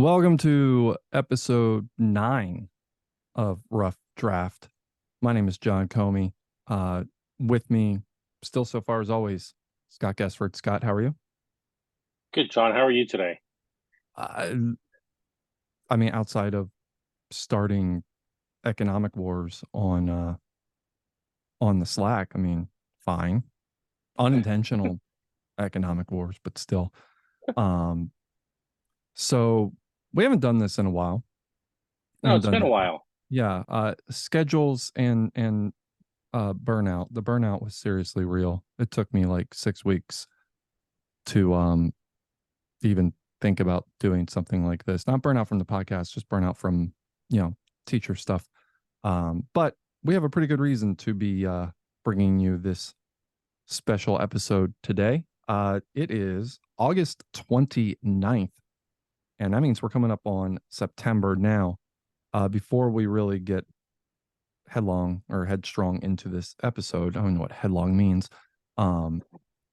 Welcome to episode 9 of Rough Draft. My name is John Comey. With me, still so far as always, Scott Gessford. Scott, how are you? Good, John. How are you today? Uh, I mean, outside of starting economic wars on the Slack, I mean, fine. Unintentional economic wars, but still. Um, so we haven't done this in a while. We No, haven't it's done been a it. while. Yeah, schedules and burnout. The burnout was seriously real. It took me like 6 weeks to even think about doing something like this. Not burnout from the podcast, just burnout from, teacher stuff. But we have a pretty good reason to be bringing you this special episode today. It is August 29th, and that means we're coming up on September now. Before we really get headlong or headstrong into this episode, I don't know what headlong means. Um,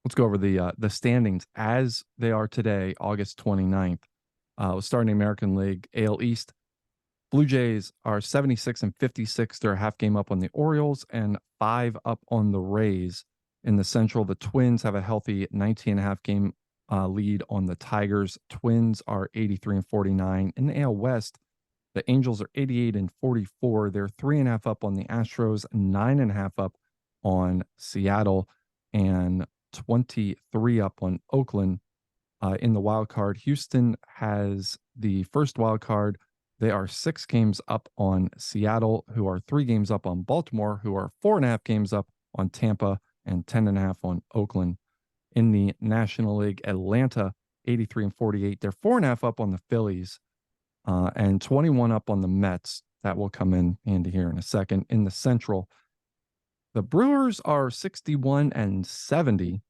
let's go over the standings as they are today, August 29th. We'll start in the American League AL East. Blue Jays are 76 and 56. They're a half game up on the Orioles and 5 up on the Rays. In the Central, the Twins have a healthy 19 and a half game lead on the Tigers. Twins are 83 and 49. In the AL West, the Angels are 88 and 44. They're 3.5 up on the Astros, 9.5 up on Seattle, and 23 up on Oakland. In the wild card, Houston has the first wild card. They are 6 games up on Seattle, who are 3 games up on Baltimore, who are 4.5 games up on Tampa, and 10.5 on Oakland. In the National League, Atlanta, 83 and 48. They're 4.5 up on the Phillies, and 21 up on the Mets. That will come in handy here in a second. In the Central, the Brewers are 61 and 70.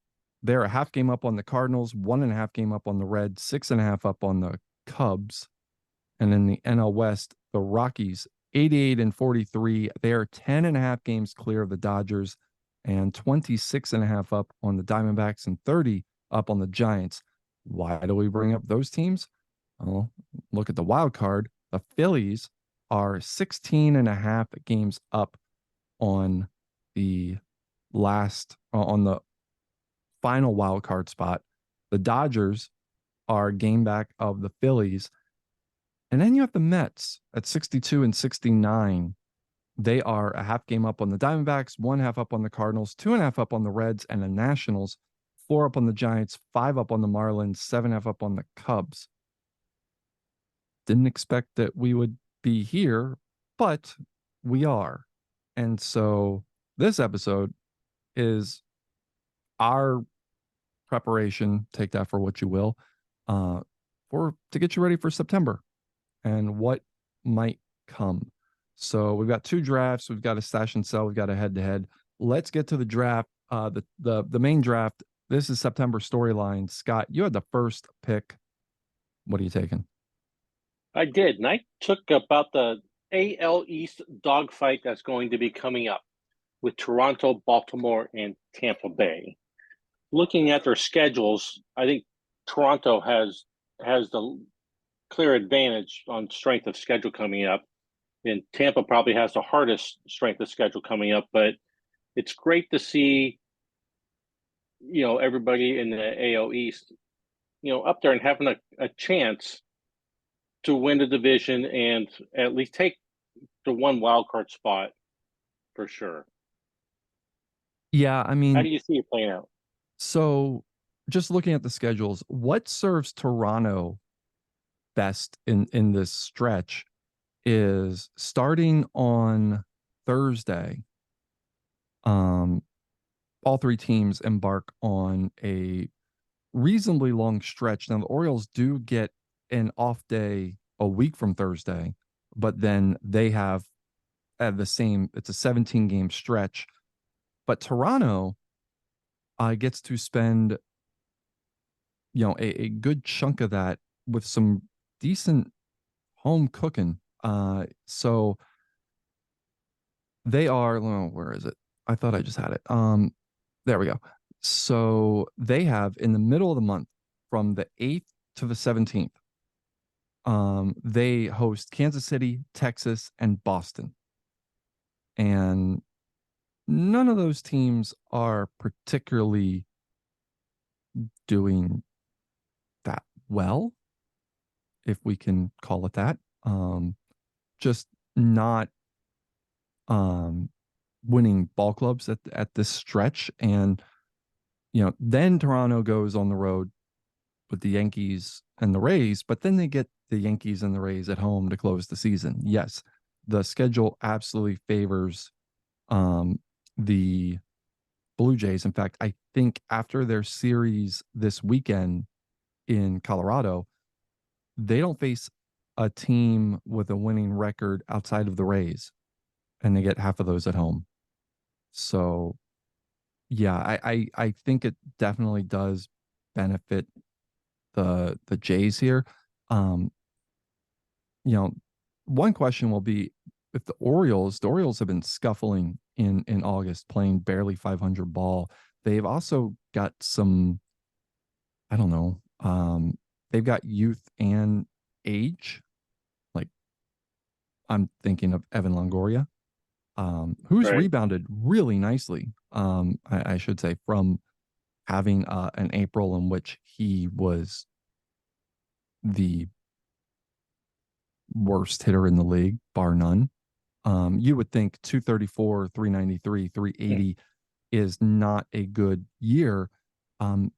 They're a half game up on the Cardinals, 1.5 game up on the Reds, 6.5 up on the Cubs. And in the NL West, the Rockies, 88 and 43. They are 10.5 games clear of the Dodgers and 26.5 up on the Diamondbacks and 30 up on the Giants. Why do we bring up those teams? Well, look at the wild card. The Phillies are 16.5 games up on the on the final wild card spot. The Dodgers are a game back of the Phillies. And then you have the Mets at 62 and 69. They are a half game up on the Diamondbacks, 1.5 up on the Cardinals, 2.5 up on the Reds and the Nationals, 4 up on the Giants, 5 up on the Marlins, 7.5 up on the Cubs. Didn't expect that we would be here, but we are. And so this episode is our preparation, take that for what you will, for to get you ready for September and what might come. So we've got 2 drafts, we've got a stash and sell, we've got a head to head. Let's get to the draft. The main draft. This is September storyline. Scott, you had the first pick. What are you taking? I did, and I took about the AL East dogfight that's going to be coming up with Toronto, Baltimore, and Tampa Bay. Looking at their schedules, I think Toronto has the clear advantage on strength of schedule coming up, and Tampa probably has the hardest strength of schedule coming up. But it's great to see, everybody in the AL East, up there and having a chance to win the division and at least take the one wild card spot for sure. Yeah, I How mean, do you see it playing out? so just looking at the schedules, what serves Toronto best in this stretch is starting on Thursday. Um, all 3 teams embark on a reasonably long stretch. Now the Orioles do get an off day a week from Thursday, but then they have the same. It's a 17 game stretch, but Toronto gets to spend a good chunk of that with some decent home cooking. So they are. Oh, where is it? I thought I just had it. There we go. So they have in the middle of the month from the 8th to the 17th. They host Kansas City, Texas, and Boston. And none of those teams are particularly doing that well, if we can call it that. Just not um, winning ball clubs at this stretch. And, then Toronto goes on the road with the Yankees and the Rays, but then they get the Yankees and the Rays at home to close the season. Yes, the schedule absolutely favors the Blue Jays. In fact, I think after their series this weekend in Colorado, they don't face a team with a winning record outside of the Rays, and they get half of those at home. So, yeah, I think it definitely does benefit the Jays here. Um, you know, one question will be if the Orioles have been scuffling in August, playing barely 500 ball. They've also got some, I don't know, they've got youth and age. Like I'm thinking of Evan Longoria, who's Right. rebounded really nicely. I should say from having an April in which he was the worst hitter in the league, bar none. You would think 234, 393, 380 is not a good year. Um,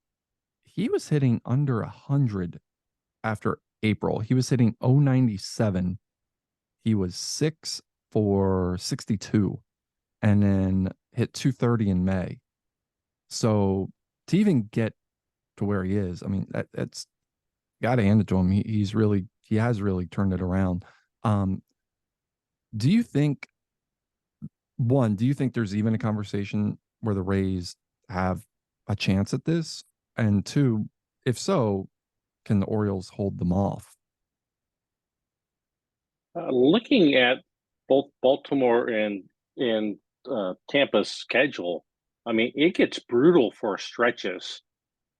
he was hitting under 100 after April. He was hitting 097. He was 6 for 62 and then hit 230 in May. So to even get to where he is, I mean, that's got to hand it to him. He has really turned it around. Um, do you think do you think there's even a conversation where the Rays have a chance at this? And two, if so, can the Orioles hold them off? Looking at both Baltimore and Tampa's schedule, I mean, it gets brutal for stretches.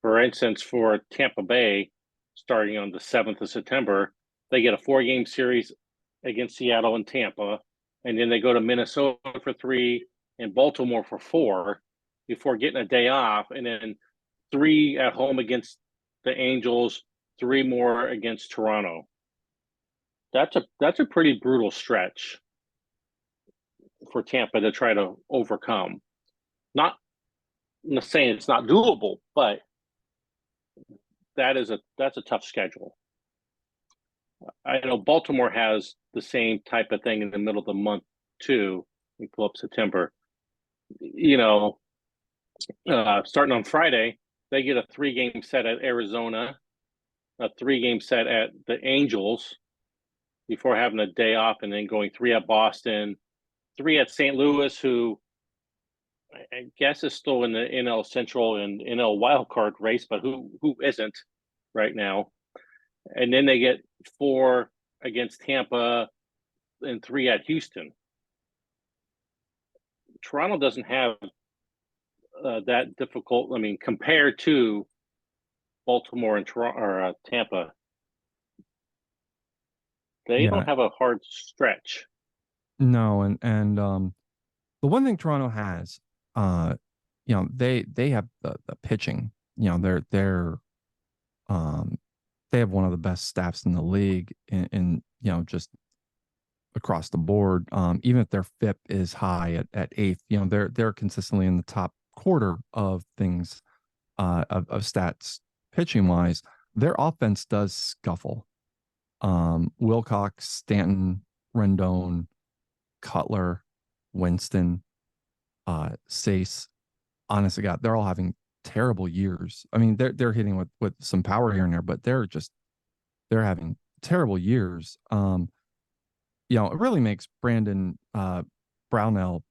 For instance, for Tampa Bay, starting on the 7th of September, they get a 4-game series against Seattle and Tampa, and then they go to Minnesota for 3 and Baltimore for 4 before getting a day off, and then 3 at home against the Angels, 3 more against Toronto. That's a pretty brutal stretch for Tampa to try to overcome. Not saying it's not doable, but that's a tough schedule. I know Baltimore has the same type of thing in the middle of the month too. We pull up September. You know, starting on Friday, they get a 3-game set at Arizona, a 3-game set at the Angels before having a day off, and then going 3 at Boston, 3 at St. Louis, who I guess is still in the NL Central and NL wild card race, but who isn't right now? And then they get 4 against Tampa and 3 at Houston. Toronto doesn't have that difficult. I mean, compared to Baltimore and Toronto or Tampa, they don't Yeah, have a hard stretch. no, and the one thing Toronto has, uh, they have the pitching. They're um they have one of the best staffs in the league in just across the board. Even if their FIP is high at eighth, they're consistently in the top quarter of things of stats pitching wise. Their offense does scuffle. Wilcox, Stanton, Rendon, Cutler, Winston, Sace. Honest to God, they're all having terrible years. I mean, they're hitting with some power here and there, but they're having terrible years. It really makes Brandon Brownell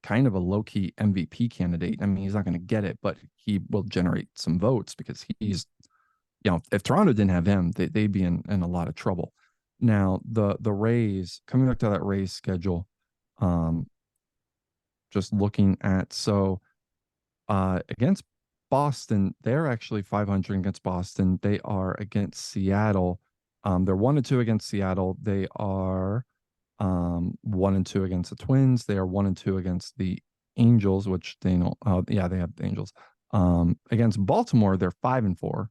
kind of a low-key MVP candidate. I mean, he's not going to get it, but he will generate some votes because he's, if Toronto didn't have him, they'd be in a lot of trouble. Now, the Rays, coming back to that Rays schedule, just looking at, against Boston, they're actually 500 against Boston. They are against Seattle. They're 1-2 against Seattle. They are 1-2 against the Twins. They are 1-2 against the Angels, which they don't. Yeah, they have the Angels. Against Baltimore, they're 5-4,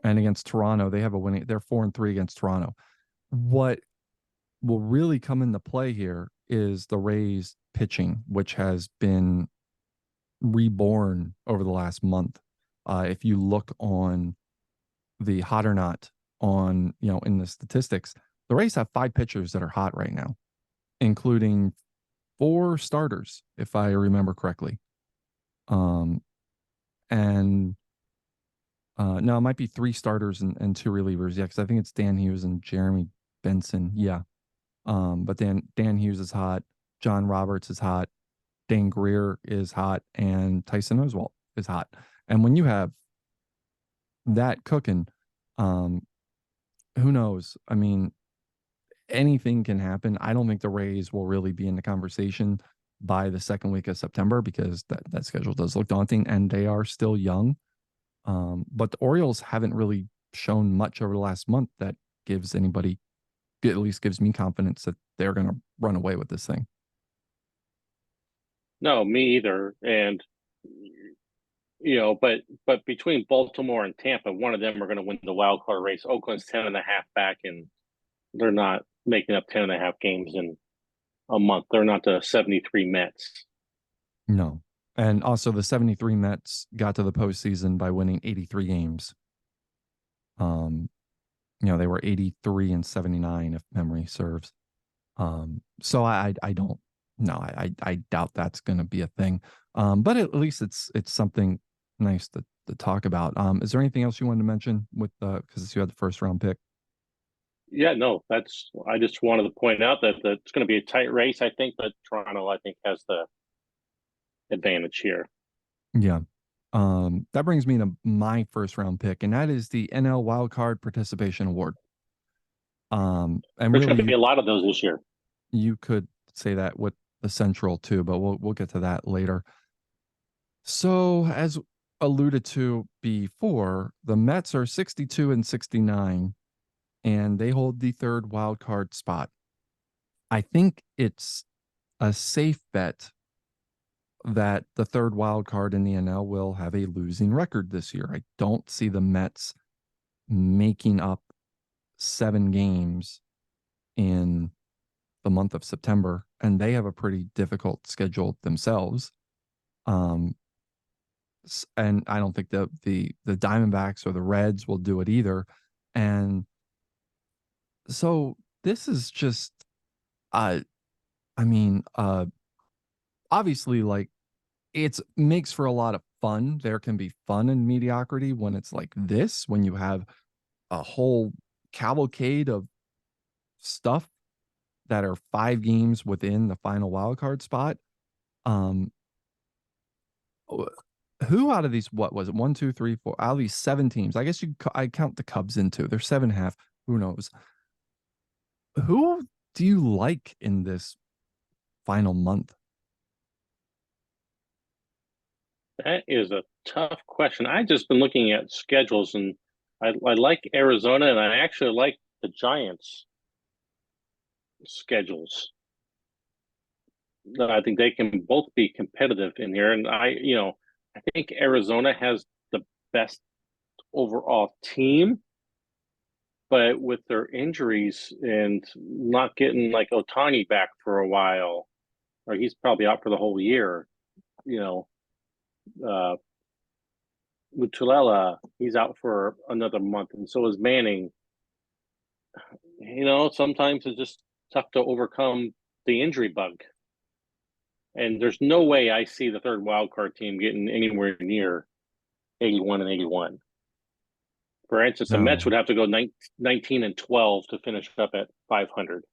and against Toronto, they have a winning. They're 4-3 against Toronto. What will really come into play here is the Rays pitching, which has been reborn over the last month. If you look on the hot or not on, in the statistics, the Rays have 5 pitchers that are hot right now, including 4 starters, if I remember correctly. And no, it might be 3 starters and 2 relievers. Yeah, because I think it's Dan Hughes and Jeremy Benson. Yeah. But Dan Hughes is hot, John Roberts is hot, Dane Greer is hot, and Tyson Oswalt is hot. And when you have that cooking, who knows? I mean, anything can happen. I don't think the Rays will really be in the conversation by the second week of September because that schedule does look daunting and they are still young. But the Orioles haven't really shown much over the last month that gives anybody, at least gives me confidence that they're going to run away with this thing. No, me either. And but between Baltimore and Tampa, one of them are going to win the wild card race. Oakland's 10.5 back, and they're not making up 10.5 games in a month. They're not the 73 Mets. No. And also the 73 Mets got to the postseason by winning 83 games. They were 83-79 if memory serves. So I don't no, I doubt that's going to be a thing. But at least it's something nice to talk about. Is there anything else you wanted to mention with because you had the first round pick? Yeah, no, I just wanted to point out that it's going to be a tight race, I think, but Toronto, I think, has the advantage here. Yeah. That brings me to my first round pick, and that is the NL Wildcard Participation Award. And There's going really, to be a lot of those this year. you could say that with the Central too, but we'll get to that later. So, as alluded to before, the Mets are 62-69, and they hold the third wild card spot. I think it's a safe bet that the third wild card in the NL will have a losing record this year. I don't see the Mets making up 7 games in the month of September, and they have a pretty difficult schedule themselves. And I don't think the Diamondbacks or the Reds will do it either. And so this is just, I mean, obviously, like, it makes for a lot of fun. There can be fun in mediocrity when it's like this, when you have a whole cavalcade of stuff that are 5 games within the final wild card spot. Who out of these, what was it, 1, 2, 3, 4, out of these 7 teams, I guess I count the Cubs into, they're 7.5, who knows, who do you like in this final month? That is a tough question. I've just been looking at schedules, and I like Arizona, and I actually like the Giants' schedules. I think they can both be competitive in here, and I think Arizona has the best overall team, but with their injuries and not getting like Otani back for a while, or he's probably out for the whole year. You know, uh, Mutulela, he's out for another month, and so is Manning. Sometimes it's just tough to overcome the injury bug. And there's no way I see the third wildcard team getting anywhere near 81-81. For instance, the Mets No, would have to go 19-12 to finish up at 500.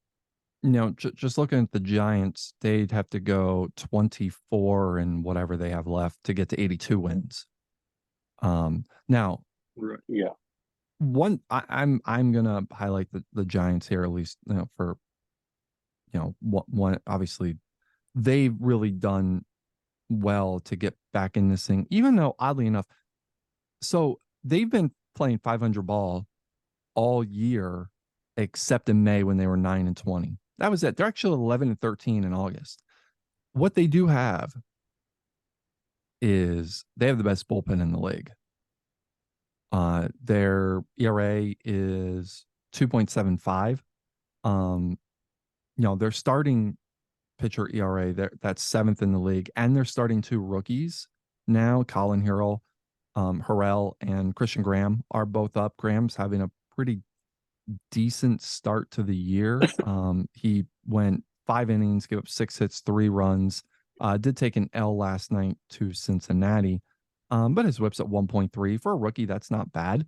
just looking at the Giants, they'd have to go 24 and whatever they have left to get to 82 wins. Now, Yeah. I'm gonna highlight the Giants here, at least, for one, obviously they've really done well to get back in this thing, even though oddly enough, so they've been playing 500 ball all year except in May when they were 9-20. That was it. They're actually 11-13 in August. What they do have is they have the best bullpen in the league. Their ERA is 2.75. Their starting pitcher ERA, that's seventh in the league, and they're starting two rookies now. Colin Harrell and Christian Graham are both up. Graham's having a pretty decent start to the year. He went 5 innings, gave up 6 hits, 3 runs. Did take an L last night to Cincinnati, but his whip's at 1.3 for a rookie. That's not bad,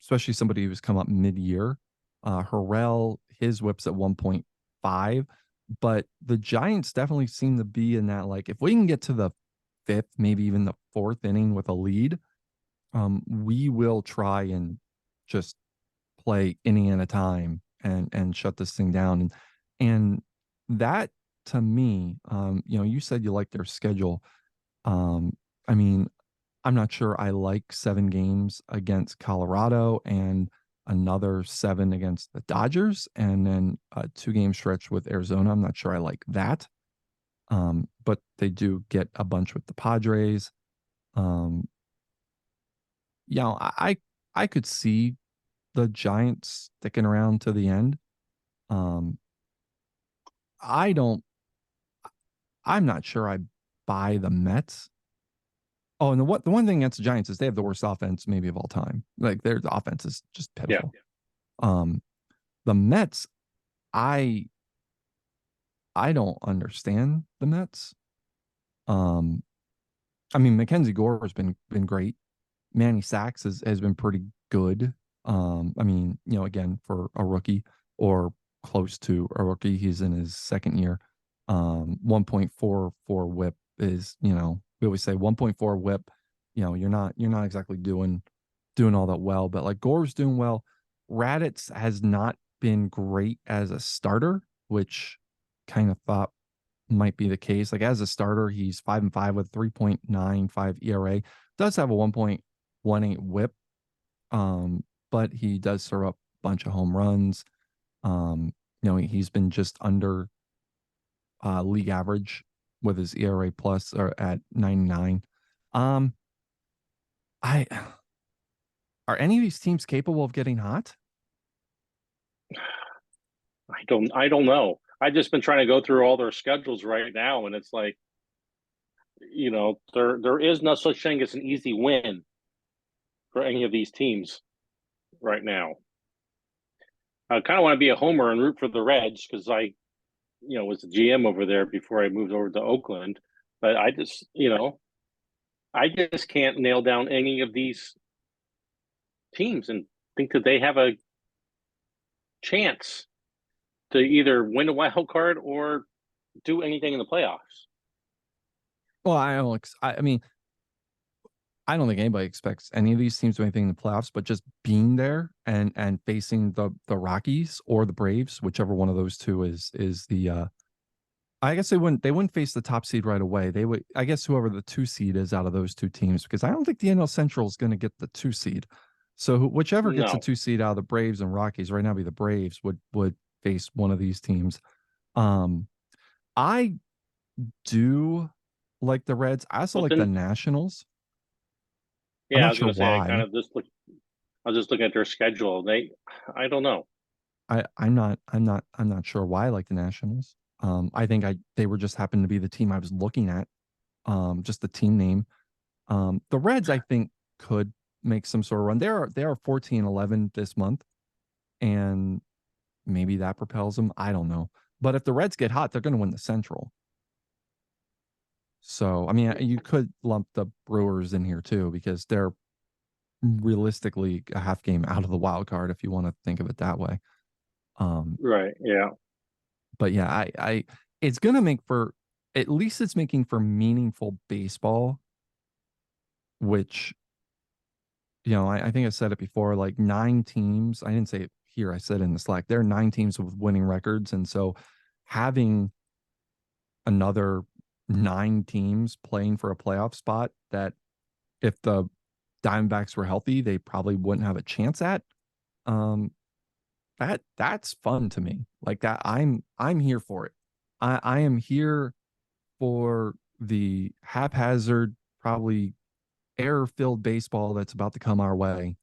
especially somebody who's come up mid-year. Harrell, his whip's at 1.5, but the Giants definitely seem to be in that, like, if we can get to the fifth, maybe even the fourth inning with a lead, we will try and just play inning at a time and shut this thing down. And that, to me, you said you like their schedule. I mean, I'm not sure I like 7 games against Colorado and another 7 against the Dodgers, and then a 2-game stretch with Arizona. I'm not sure I like that. But they do get a bunch with the Padres. I could see the Giants sticking around to the end. I'm not sure I buy the Mets. Oh, and the one thing against the Giants is they have the worst offense maybe of all time. Like, their offense is just pitiful. The Mets, I don't understand the Mets. Mackenzie Gore has been great. Manny Sachs has been pretty good. Again, for a rookie or close to a rookie, he's in his second year. 1.44 whip is, we always say 1.4 whip, you're not exactly doing all that well, but like Gore's doing well. Raditz has not been great as a starter, which kind of thought might be the case. Like, as a starter, he's 5-5 with 3.95 ERA, does have a 1.18 whip. But he does serve up a bunch of home runs. He's been just under league average with his ERA plus or at 99. Are any of these teams capable of getting hot? I don't know. I've just been trying to go through all their schedules right now, and it's like, there is no such thing as an easy win for any of these teams right now. I kind of want to be a homer and root for the Reds because I was the GM over there before I moved over to Oakland. But I just can't nail down any of these teams and think that they have a chance to either win a wild card or do anything in the playoffs. Well, I don't think anybody expects any of these teams to do anything in the playoffs, but just being there and facing the Rockies or the Braves, whichever one of those two is the I guess they wouldn't face the top seed right away. They would, I guess, whoever the 2 seed is out of those two teams, because I don't think the NL Central is going to get the 2 seed. So whichever gets the 2 seed out of the Braves and Rockies, right now be the Braves, would face one of these teams. I do like the Reds. I also like the Nationals. Yeah, I was going to say, I was just looking at their schedule. I don't know. I'm not sure why I like the Nationals. I think they were just happened to be the team I was looking at. Just the team name. The Reds, I think, could make some sort of run. They are 14-11 this month, and maybe that propels them. I don't know. But if the Reds get hot, they're going to win the Central. So, you could lump the Brewers in here too, because they're realistically a half game out of the wild card, if you want to think of it that way. Right. Yeah. But yeah, it's going to make for, at least it's making for meaningful baseball, which, I think I said it before, like 9 teams. I didn't say it here. I said in the Slack, there are 9 teams with winning records. And so having another 9 teams playing for a playoff spot that, if the Diamondbacks were healthy, they probably wouldn't have a chance at. Um, that's fun to me. Like that, I'm here for it. I am here for the haphazard, probably error-filled baseball that's about to come our way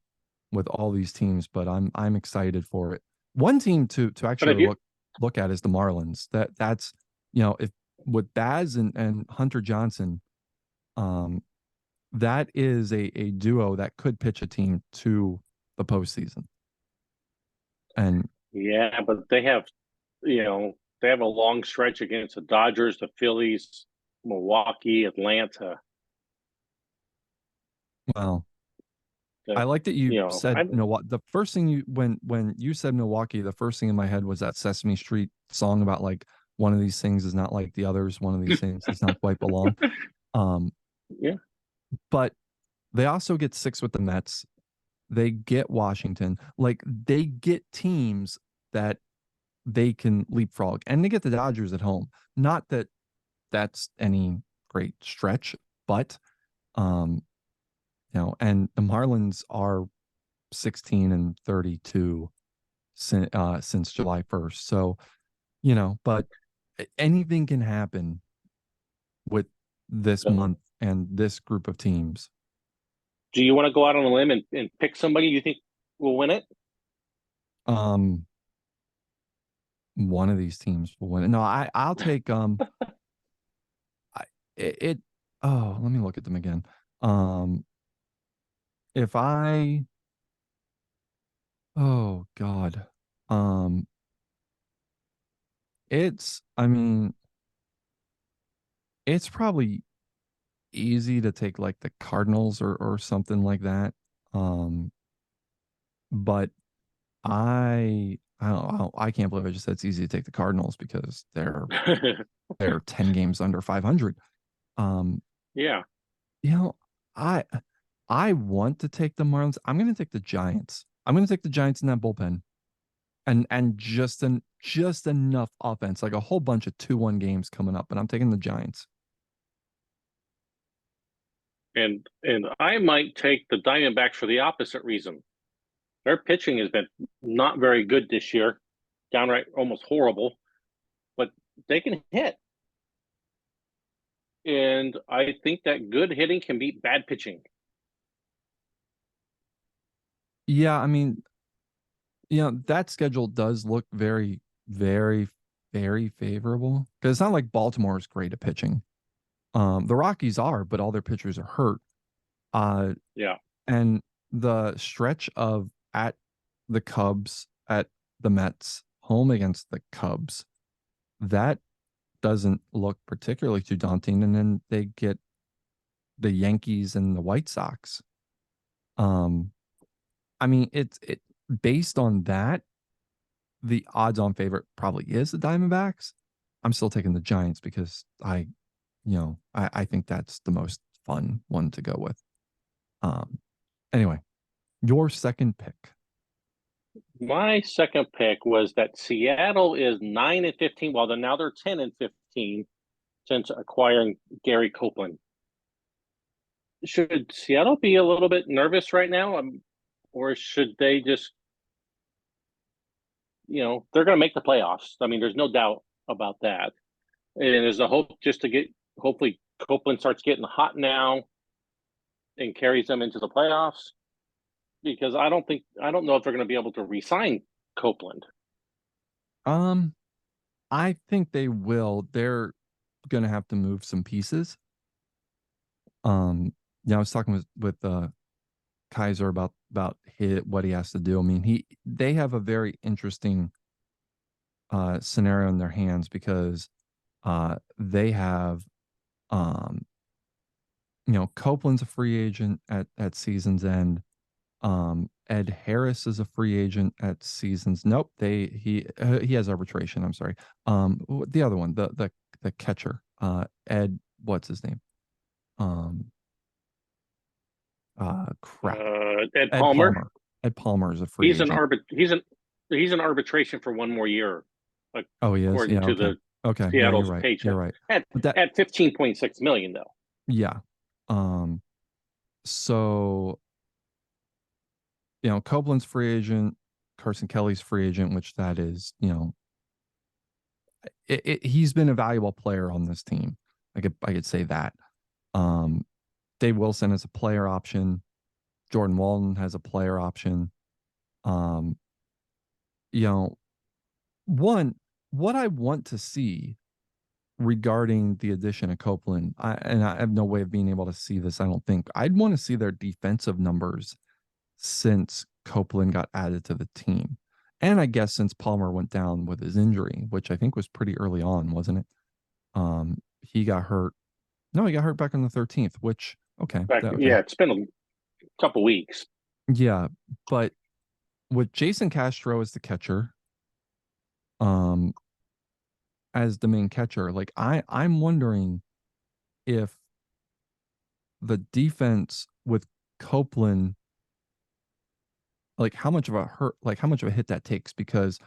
with all these teams, but I'm excited for it. One team to But actually if you look at is the Marlins. That's if with Baz and Hunter Johnson, um, that is a duo that could pitch a team to the postseason. And yeah, but they have a long stretch against the Dodgers, the Phillies, Milwaukee, Atlanta. well, I That like that you said I Milwaukee. The first thing you when you said Milwaukee, the first thing in my head was that Sesame Street song about like one of these things is not like the others, one of these things does not quite belong. Um, yeah. but they also get six with the Mets. They get Washington. Like they get teams that they can leapfrog, and they get the Dodgers at home. Not that that's any great stretch, but um, and the Marlins are 16-32 since July 1st. So, but anything can happen with this month and this group of teams. Do you want to go out on a limb and pick somebody you think will win it? Um, one of these teams will win. No, I'll take I, it. Oh, let me look at them again. Um, if I oh God, um, I mean, it's probably easy to take like the Cardinals or something like that. Um, but I can't believe I just said it's easy to take the Cardinals because they're 10 games under 500. Um, yeah. you know, I I want to take the Marlins. I'm going to take the Giants. I'm going to take the Giants in that bullpen and just enough offense, like a whole bunch of 2-1 games coming up, but I'm taking the Giants. And I might take the Diamondbacks for the opposite reason. Their pitching has been not very good this year, downright almost horrible, but they can hit. And I think that good hitting can beat bad pitching. Yeah, I mean, that schedule does look very, very, very favorable because it's not like Baltimore is great at pitching. The Rockies are, but all their pitchers are hurt. Uh, Yeah. and the stretch of at the Cubs, at the Mets, home against the Cubs, that doesn't look particularly too daunting. And then they get the Yankees and the White Sox. Um, I mean, it based on that, the odds-on favorite probably is the Diamondbacks. I'm still taking the Giants because I think that's the most fun one to go with. Um, anyway, your second pick. My second pick was that Seattle is 9-15, while now they're 10-15 since acquiring Gary Copeland. Should Seattle be a little bit nervous right now, or should they just, they're going to make the playoffs? I mean, there's no doubt about that. And there's a hope just to hopefully Copeland starts getting hot now and carries them into the playoffs, because I don't know if they're going to be able to re-sign Copeland. Um, I think they will. They're gonna have to move some pieces. I was talking with Kaiser about what he has to do. I mean, they have a very interesting scenario in their hands because they have um Copeland's a free agent at season's end. Ed Harris is a free agent at seasons. Nope, he has arbitration. I'm sorry. The other one, the catcher, Ed, what's his name? Um, crap, Ed Ed Palmer, Palmer. Ed Palmer is a free agent. he's an arbitration for one more year, Oh, he is. according Yeah. to Okay. the Okay. Yeah, you're Seattle's right. You're paycheck right. at But that, at 15.6 million though. yeah. Um. So Copeland's free agent. Carson Kelly's free agent, which that is, he's been a valuable player on this team. I could say that. Um, Dave Wilson has a player option. Jordan Walton has a player option. Um, you know, one what I want to see regarding the addition of Copeland, and I have no way of being able to see this. I don't think I'd want to see their defensive numbers since Copeland got added to the team, and I guess since Palmer went down with his injury, which I think was pretty early on, wasn't it? He got hurt. No, he got hurt back on the 13th. Which okay, okay, Yeah, it's been a couple weeks. yeah, but with Jason Castro as the catcher, um, as the main catcher, like I'm wondering if the defense with Copeland, like how much of a hurt, like how much of a hit that takes, because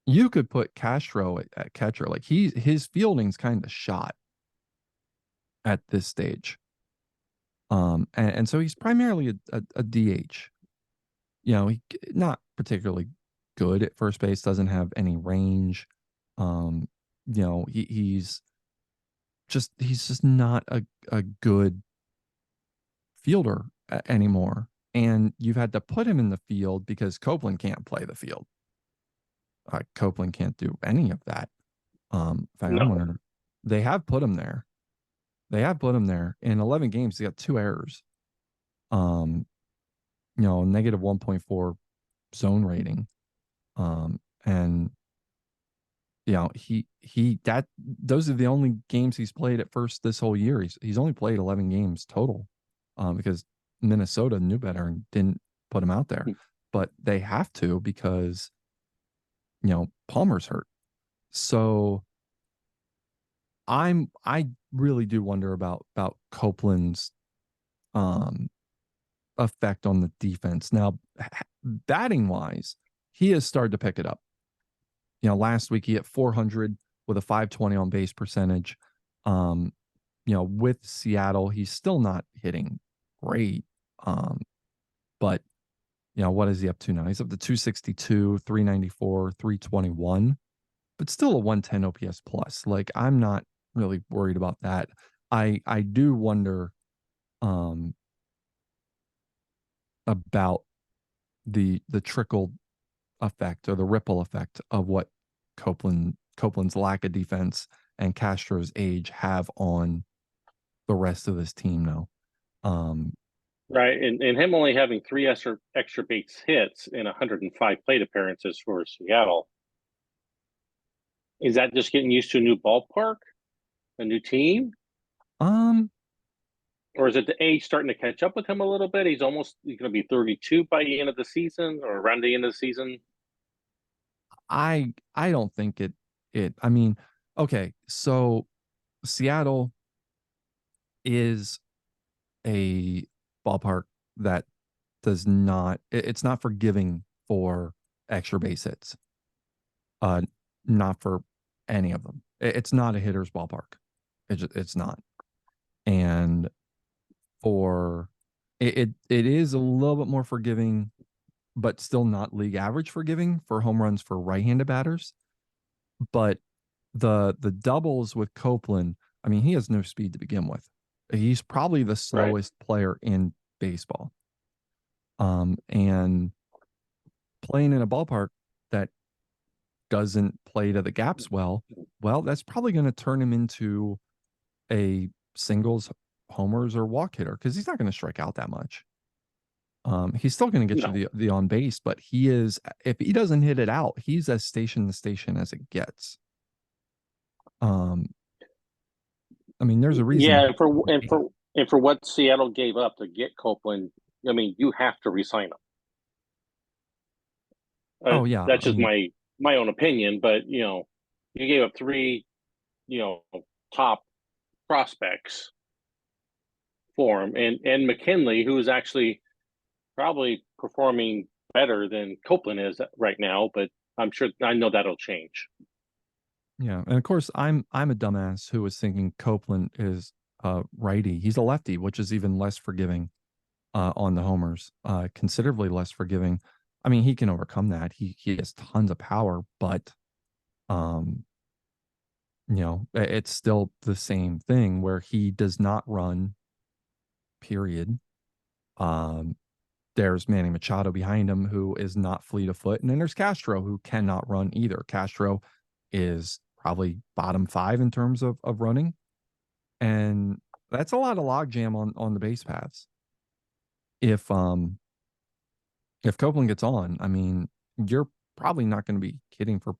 you could put Castro at catcher, like his fielding's kind of shot at this stage. And so he's primarily a DH. He not particularly good at first base, doesn't have any range. Um, he's just not a good fielder anymore. And you've had to put him in the field because Copeland can't play the field. Copeland can't do any of that. In fact, I'm No, wondering, they have put him there. They have put him there in 11 games. He got 2 errors. Um, negative 1.4 zone rating. And he that those are the only games he's played at first this whole year. He's only played 11 games total, because Minnesota knew better and didn't put him out there. But they have to because Palmer's hurt. So I really do wonder about Copeland's effect on the defense. Now, batting wise, he has started to pick it up. Last week he hit 400 with a 520 on base percentage. With Seattle, he's still not hitting great. But what is he up to now? He's up to 262, 394, 321, but still a 110 OPS plus. Like, I'm not really worried about that. I do wonder about the trickle effect or the ripple effect of what Copeland's lack of defense and Castro's age have on the rest of this team now. right, and him only having 3 extra base hits in 105 plate appearances for Seattle. Is that just getting used to a new ballpark, a new team? Or is it the age starting to catch up with him a little bit? He's going to be 32 by the end of the season or around the end of the season. I don't think I mean, okay, so Seattle is a ballpark that does not it's not forgiving for extra base hits. Not for any of them. It's not a hitter's ballpark. It's not. And for it is a little bit more forgiving, but still not league average forgiving for home runs for right-handed batters. But the doubles with Copeland, I mean, he has no speed to begin with. He's probably the slowest player in baseball. And playing in a ballpark that doesn't play to the gaps well, that's probably going to turn him into a singles, homers, or walk hitter because he's not going to strike out that much. He's still going to get you the on base, but if he doesn't hit it out, he's as station to station as it gets. I mean, there's a reason. Yeah, and for what Seattle gave up to get Copeland, I mean, you have to resign him. Oh yeah, that's just my own opinion, but you gave up 3, top prospects for him, and McKinley, who is actually probably performing better than Copeland is right now, but I know that'll change. Yeah, and of course, I'm a dumbass who was thinking Copeland is righty. He's a lefty, which is even less forgiving on the homers, considerably less forgiving. I mean, he can overcome that. He has tons of power, but um, it's still the same thing where he does not run, period. Um, there's Manny Machado behind him who is not fleet of foot, and then there's Castro who cannot run either. Castro is probably bottom five in terms of running, and that's a lot of logjam on the base paths. If if Copeland gets on, I mean, you're probably not going to be hitting for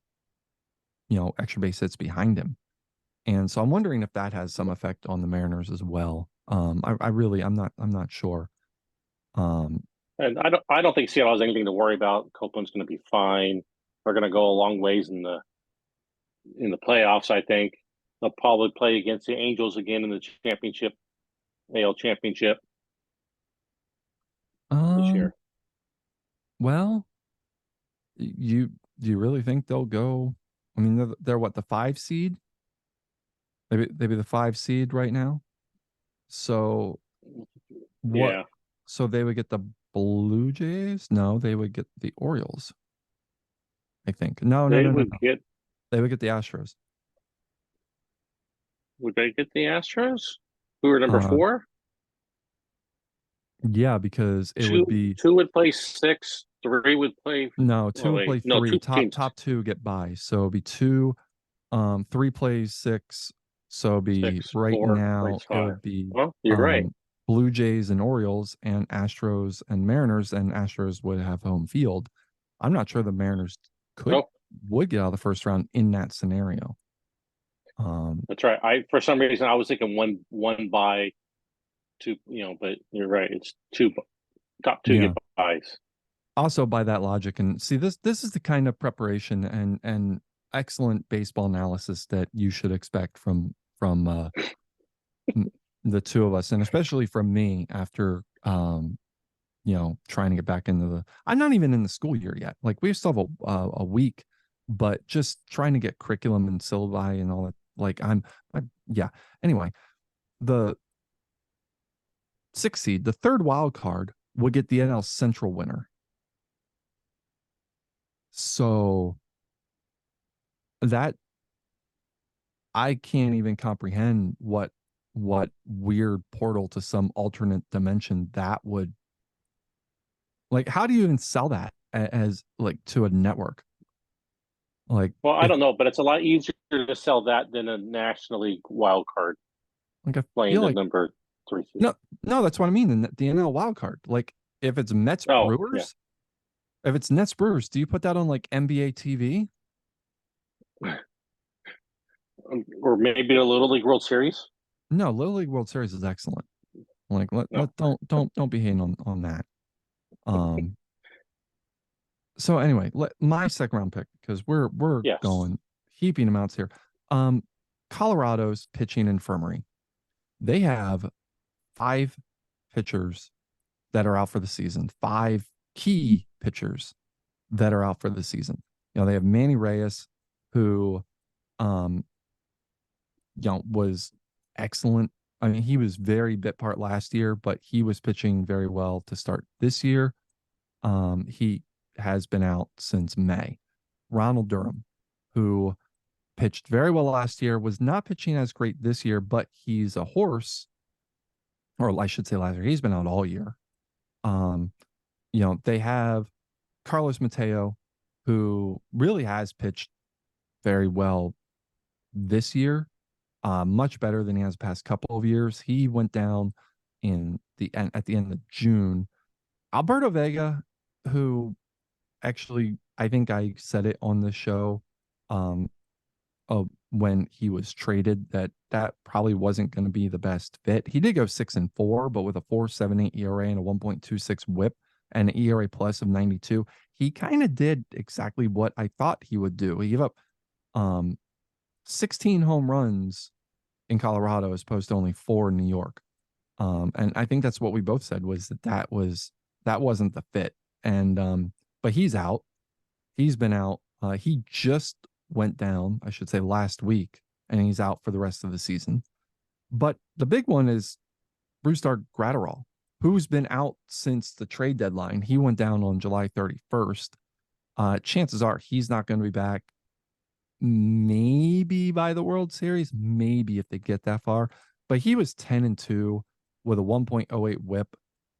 extra base hits behind him, and so I'm wondering if that has some effect on the Mariners as well. I really I'm not sure. Um, And I don't think Seattle has anything to worry about. Copeland's going to be fine. They're going to go a long ways in the playoffs. I think they'll probably play against the Angels again in the championship, AL championship this um, year. well, you do you really think they'll go? I mean, they're what, the 5 seed? They be the 5 seed right now. So what? Yeah, So they would get the Blue Jays? No, they would get the Orioles. I think. No, no, they no, no, would no. get. They would get the Astros. Would they get the Astros? Who are number Uh, 4? yeah, because it would Two be two would play 6. 3 would play. no, Oh two would wait, play no, three. two Top teams. top two get by. So it'd be two. Three plays six. So it'd be 6, right 4 now. plays It 5. would be Well, you're right. um Blue Jays and Orioles and Astros and Mariners, and Astros would have home field. I'm not sure the Mariners could Oh, would get out of the first round in that scenario. Um, that's right. I for some reason I was thinking one by two. But you're right. It's two. Top two get yeah. buys. Also by that logic, and see, this is the kind of preparation and excellent baseball analysis that you should expect from the two of us, and especially from me after trying to get back into the. I'm not even in the school year yet. Like we still have a week, but just trying to get curriculum and syllabi and all that. Like yeah. Anyway, the 6 seed, the third wild card, would get the NL Central winner. So that I can't even comprehend what weird portal to some alternate dimension that would, like, how do you even sell that as like to a network? Like Well, I if don't know, but it's a lot easier to sell that than a National League wild card like I playing feel the like number 3 seed. no, that's what I mean. The NL wild card. Like if it's Mets Oh, yeah. Brewers, if it's Nets Brewers, do you put that on like NBA TV? Or maybe a Little League World Series. No, Little League World Series is excellent. Like No. don't be hating on that. Um so anyway, my second round pick, because we're Yes. going heaping amounts here. Um Colorado's pitching infirmary. They have 5 pitchers that are out for the season, 5 key pitchers that are out for the season. They have Manny Reyes, who um was excellent. I mean, he was very bit part last year, but he was pitching very well to start this year. He has been out since May. Ronald Durham, who pitched very well last year, was not pitching as great this year, but he's a horse, or I should say last year. He's been out all year. Um, they have Carlos Mateo, who really has pitched very well this year, much better than he has the past couple of years. He went down at the end of June. Alberto Vega, who actually I think I said it on the show, um, when he was traded, that probably wasn't going to be the best fit. He did go 6-4, but with a 4.78 ERA and a 1.26 WHIP and an ERA plus of 92, he kind of did exactly what I thought he would do. He gave up 16 home runs in Colorado as opposed to only 4 in New York. And I think that's what we both said, was that wasn't the fit. And but he's out. He's been out. He just went down, I should say, last week, and he's out for the rest of the season. But the big one is Brusdar Gratterall. who's been out since the trade deadline. He went down on July 31st. Chances are he's not going to be back maybe by the World Series, maybe if they get that far. But he was 10-2 with a 1.08 whip,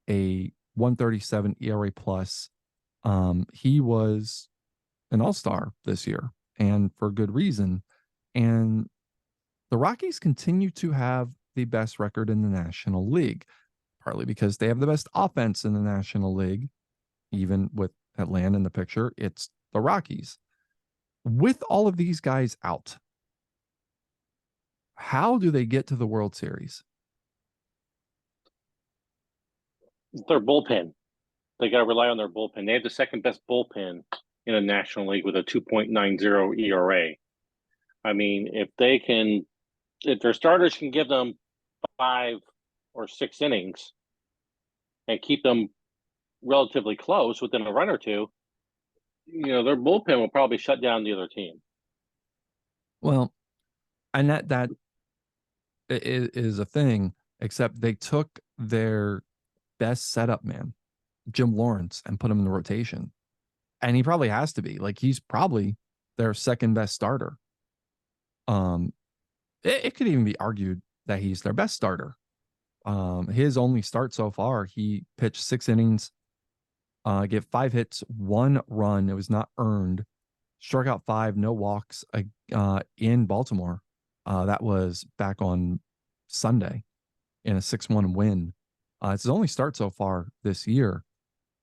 a 137 ERA plus. He was an all-star this year, and for good reason. And the Rockies continue to have the best record in the National League, partly because they have the best offense in the National League, even with Atlanta in the picture. It's the Rockies. With all of these guys out, how do they get to the World Series? Their bullpen. They got to rely on their bullpen. They have the second best bullpen in the National League with a 2.90 ERA. I mean, if their starters can give them 5 or 6 innings and keep them relatively close within a run or two, their bullpen will probably shut down the other team. Well, and that is a thing, except they took their best setup man, Jim Lawrence, and put him in the rotation. And he probably has to be. Like, he's probably their second best starter. It could even be argued that he's their best starter. His only start so far, he pitched 6 innings, gave 5 hits, 1 run. It was not earned. Struck out 5, no walks in Baltimore. That was back on Sunday in a 6-1 win. It's his only start so far this year,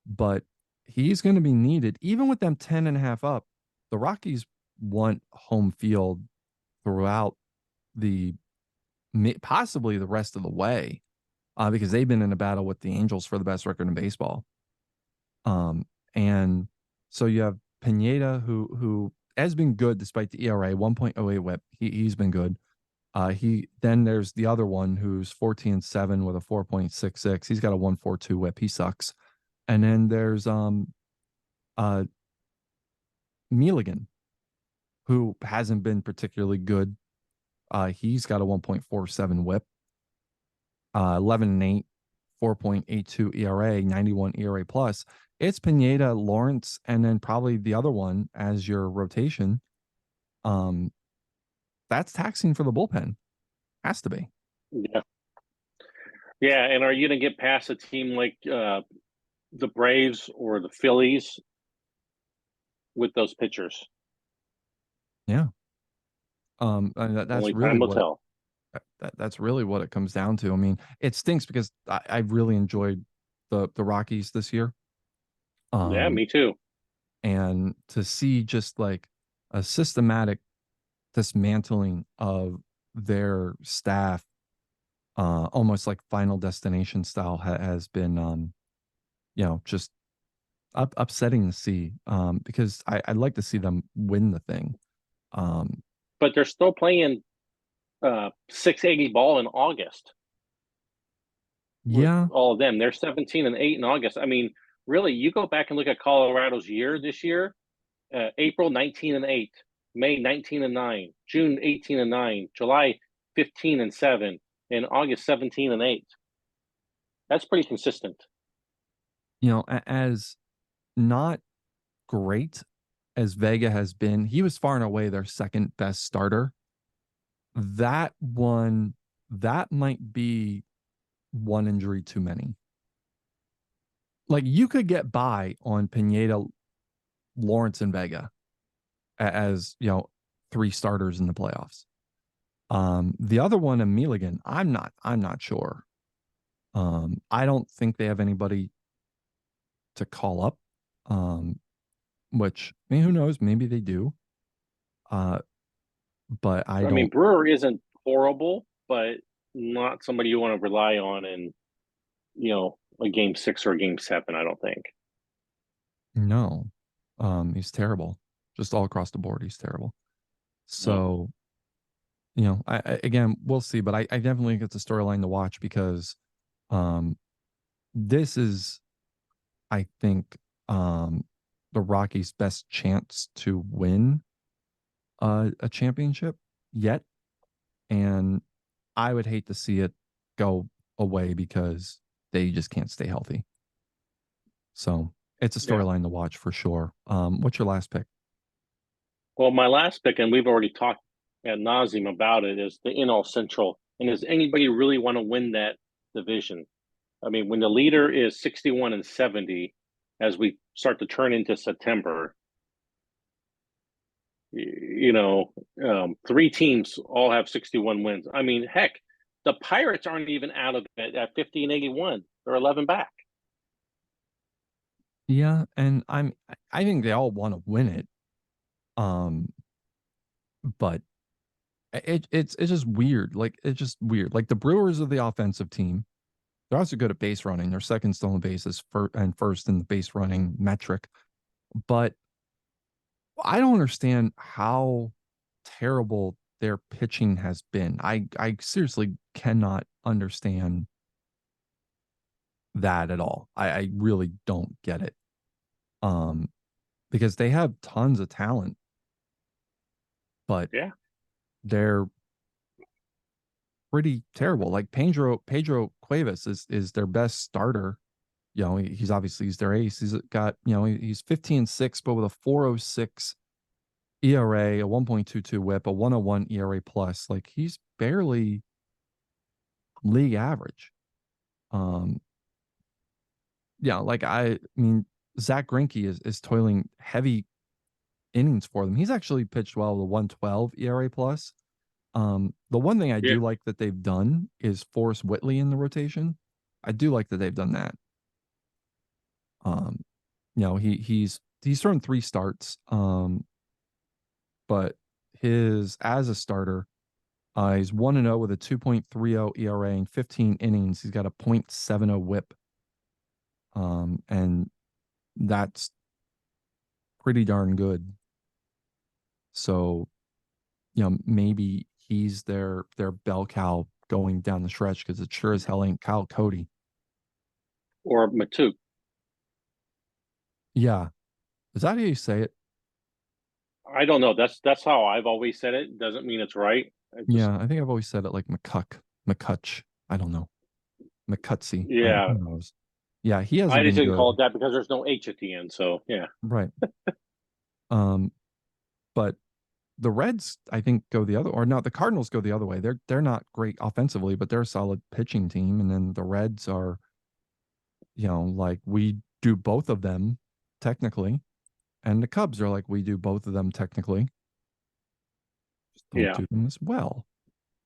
but he's going to be needed. Even with them 10.5 up, the Rockies want home field throughout the possibly the rest of the way, because they've been in a battle with the Angels for the best record in baseball. And so you have Pineda, who has been good despite the ERA, 1.08 whip. He's been good. Then there's the other one who's 14-7 with a 4.66. He's got a 1.42 whip. He sucks. And then there's Milligan, who hasn't been particularly good. He's got a 1.47 whip, 11-8, 4.82 ERA, 91 ERA plus. It's Pineda, Lawrence, and then probably the other one as your rotation. That's taxing for the bullpen. Has to be. Yeah. Yeah. And are you going to get past a team like the Braves or the Phillies with those pitchers? Yeah. That's Only really time will what tell. that's really what it comes down to. I mean, it stinks because I really enjoyed the Rockies this year. Yeah, me too. And to see just like a systematic dismantling of their staff, almost like Final Destination style, has been, just upsetting to see, because I'd like to see them win the thing. But they're still playing 680 ball in August with Yeah, all of them. They're 17-8 in August. I mean, really, you go back and look at Colorado's year this year. April 19-8, May 19-9, June 18-9, July 15-7, and August 17-8. That's pretty consistent. as not great as Vega has been, he was far and away their second best starter. That might be one injury too many. Like, you could get by on Pineda, Lawrence, and Vega as 3 starters in the playoffs. The other one, Milligan, I'm not sure. I don't think they have anybody to call up. Which, I mean, who knows? Maybe they do. But I mean, don't Brewer isn't horrible, but not somebody you want to rely on in, a game 6 or a game 7, I don't think. know. He's terrible. Just all across the board, he's terrible. Yeah. So, again, we'll see. But I definitely think it's a storyline to watch because this is, I think, the Rockies' best chance to win a championship yet. And I would hate to see it go away because they just can't stay healthy. So it's a Yeah. storyline to watch for sure. What's your last pick? Well, my last pick, and we've already talked ad nauseum about it, is the NL Central. And does anybody really want to win that division? I mean, when the leader is 61 and 70, as we start to turn into September, you know, three teams all have 61 wins. I mean, heck, the Pirates aren't even out of it at 50 and 81. They're 11 back. Yeah, and I think they all want to win it. Um, but it's just weird. Like it's just weird. Like the Brewers are the offensive team. They're also good at base running. They're second stolen bases and first in the base running metric. But I don't understand how terrible their pitching has been. I seriously cannot understand that at all. I really don't get it. Um, because they have tons of talent, but Yeah. they're pretty terrible. Like Pedro Cuevas is their best starter. You know, he's obviously he's their ace. He's got, you know, he's 15-6, but with a 4.06 ERA, a 1.22 whip, a 101 ERA plus. Like he's barely league average. Um, yeah, like I mean, Zach Greinke is toiling heavy innings for them. He's actually pitched well with a 112 ERA plus. The one thing I Yeah. do like that they've done is force Whitley in the rotation. I do like that they've done that. Um, you know, he's thrown 3 starts. But his as a starter, he's 1-0 with a 2.30 ERA in 15 innings. He's got a .70 whip. And that's pretty darn good. So, you know, maybe he's their bell cow going down the stretch because it sure as hell ain't Kyle Cody. Or Matuk. Yeah. Is that how you say it? I don't know. That's how I've always said it. Doesn't mean it's right. I just Yeah, I think I've always said it like McCutch. I don't know. McCutsy. Who yeah. knows? Yeah, he I hasn't just been didn't call good. it that because there's no H at the end. So yeah. Right. Um, but the Reds, I think, go the other, or not. The Cardinals go the other way. They're not great offensively, but they're a solid pitching team. And then the Reds are, you know, like we do both of them technically, and the Cubs are like we do both of them technically, just don't Yeah. do them as well.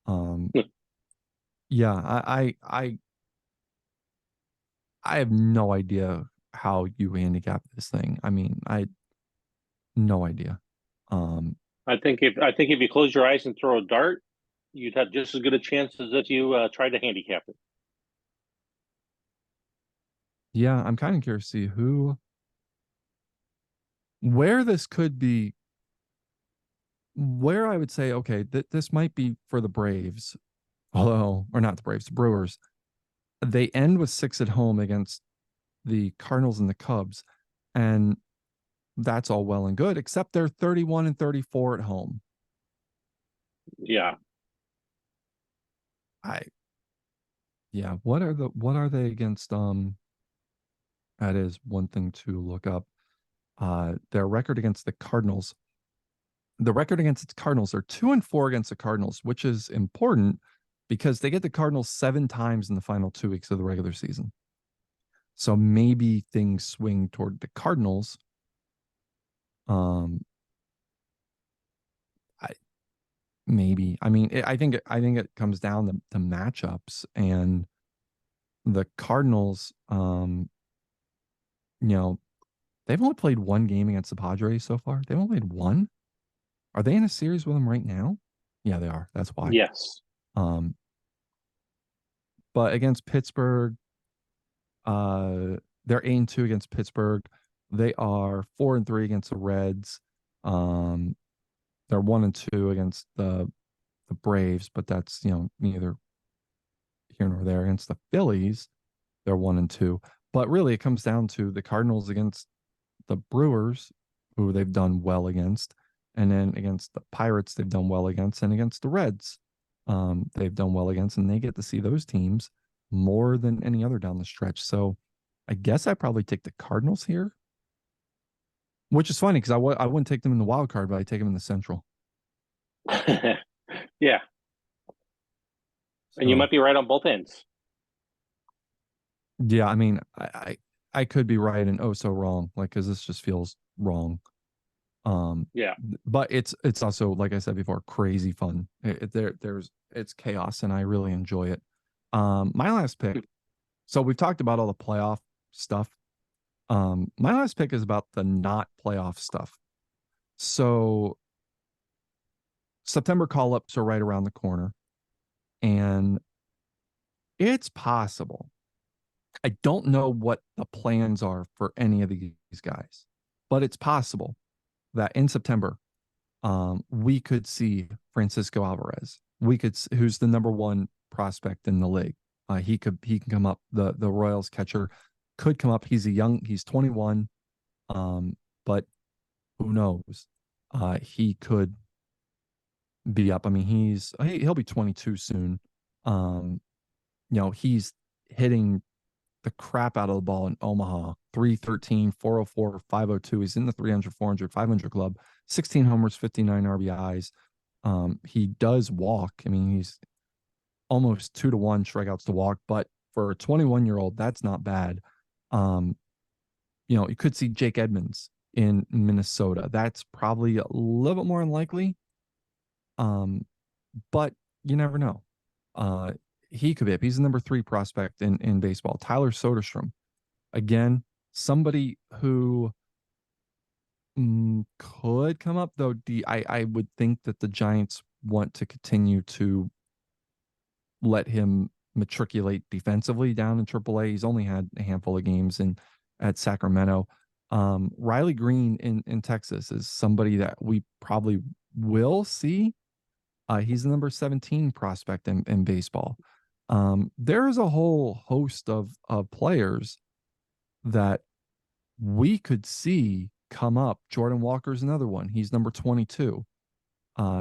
Um, yeah, I have no idea how you handicap this thing. I mean, I no idea. Um, I think if you close your eyes and throw a dart, you'd have just as good a chance as if you tried to handicap it. yeah, I'm kind of curious to see where this could be, where I would say, okay, this might be for the Braves, although, or not the Braves, the Brewers. They end with 6 at home against the Cardinals and the Cubs, and that's all well and good, except they're 31 and 34 at home. Yeah. I Yeah, what are they against? That is one thing to look up. Their record against the Cardinals. The record against the Cardinals are 2-4 against the Cardinals, which is important because they get the Cardinals 7 times in the final 2 weeks of the regular season. So maybe things swing toward the Cardinals. Um, I maybe. I mean, I think it comes down to matchups, and the Cardinals. You know, they've only played one game against the Padres so far. They've only played one. Are they in a series with them right now? Yeah, they are. That's why. Yes. Um, but against Pittsburgh, they're 8-2 against Pittsburgh. They are 4-3 against the Reds. Um, they're 1-2 against the Braves, but that's, you know, neither here nor there. Against the Phillies, they're 1-2. But really, it comes down to the Cardinals against the Brewers, who they've done well against, and then against the Pirates, they've done well against, and against the Reds, they've done well against, and they get to see those teams. more than any other down the stretch. So I guess I probably take the Cardinals here, which is funny because I wouldn't take them in the wild card, but I take them in the Central. Yeah, and you So might be right on both ends. yeah, I mean, I could be right and oh so wrong, like because this just feels wrong. Um, Yeah. but it's also like I said before, crazy fun. There's it's chaos, and I really enjoy it. My last pick. So we've talked about all the playoff stuff. My last pick is about the not playoff stuff. So September call ups are right around the corner, and it's possible. I don't know what the plans are for any of these guys, but it's possible that in September, we could see Francisco Alvarez. Who's the number one prospect in the league. He can come up. The Royals catcher could come up. He's 21, but who knows? He could be up. I mean, he'll be 22 soon. Um, he's hitting the crap out of the ball in Omaha. 313, 404, 502. He's in the 300, 400, 500 club. 16 homers, 59 RBIs. He does walk. I mean, he's almost 2-1 strikeouts to walk, but for a 21-year-old, that's not bad. Um, you could see Jake Edmonds in Minnesota. That's probably a little bit more unlikely. But you never know. Uh, he could be up. He's the number 3 prospect in baseball. Tyler Soderstrom, again, somebody who could come up, though. I would think that the Giants want to continue to let him matriculate defensively down in AAA. He's only had a handful of games at Sacramento. Riley Green in Texas is somebody that we probably will see. He's the number 17 prospect in baseball. There is a whole host of players that we could see come up. Jordan Walker's another one. He's number 22.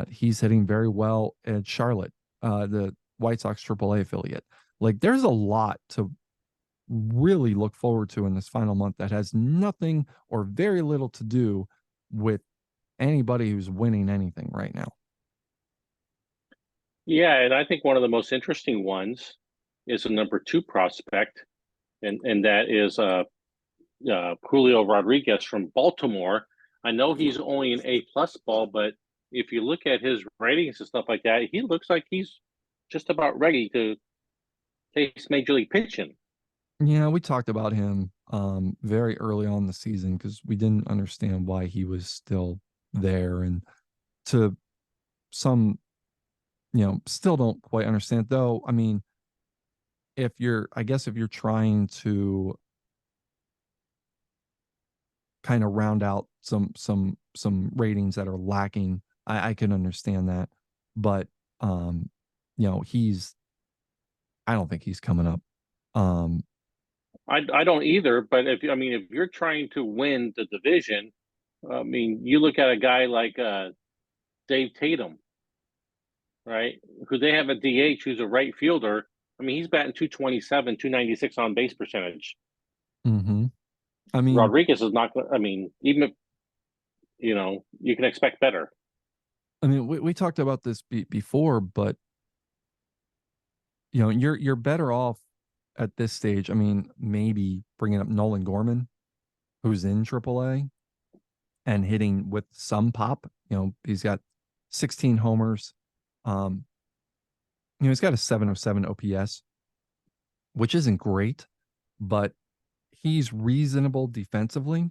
He's hitting very well at Charlotte, the White Sox AAA affiliate. Like, there's a lot to really look forward to in this final month that has nothing or very little to do with anybody who's winning anything right now. Yeah, and I think one of the most interesting ones is a number 2 prospect, and that is Julio Rodriguez from Baltimore. I know he's only an A+ ball, but if you look at his ratings and stuff like that, he looks like he's just about ready to face major league pitching. Yeah, we talked about him very early on in the season because we didn't understand why he was still there. And to some, still don't quite understand, though. I mean, I guess if you're trying to kind of round out some ratings that are lacking, I can understand that. But he's I don't think he's coming up. Um, I don't either, but if you're trying to win the division, I mean, you look at a guy like Dave Tatum, right? Who they have a DH who's a right fielder. I mean, he's batting 227, 296 on base percentage. mhm. I mean, Rodriguez is not. I mean, even if you can expect better. we talked about this before, but you're better off at this stage. I mean, maybe bringing up Nolan Gorman, who's in AAA and hitting with some pop. He's got 16 homers. Um, he's got a 707 OPS, which isn't great, but he's reasonable defensively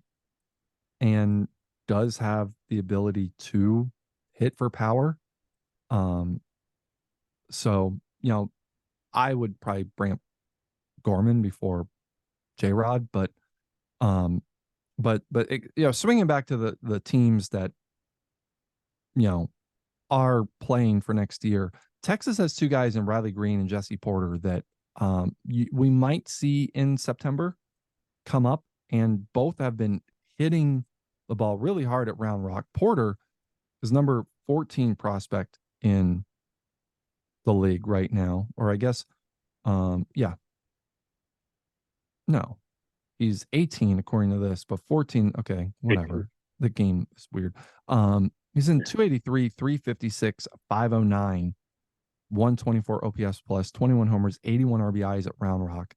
and does have the ability to hit for power. Um, so I would probably bring up Gorman before J Rod, um, swinging back to the teams that are playing for next year. Texas has 2 guys in Riley Green and Jesse Porter that we might see in September come up, and both have been hitting the ball really hard at Round Rock. Porter is number 14 prospect in the league right now, or I guess, No, he's 18 according to this, but 14. Okay, whatever. The game is weird. He's in 283, 356, 509, 124 OPS plus, 21 homers, 81 RBIs at Round Rock.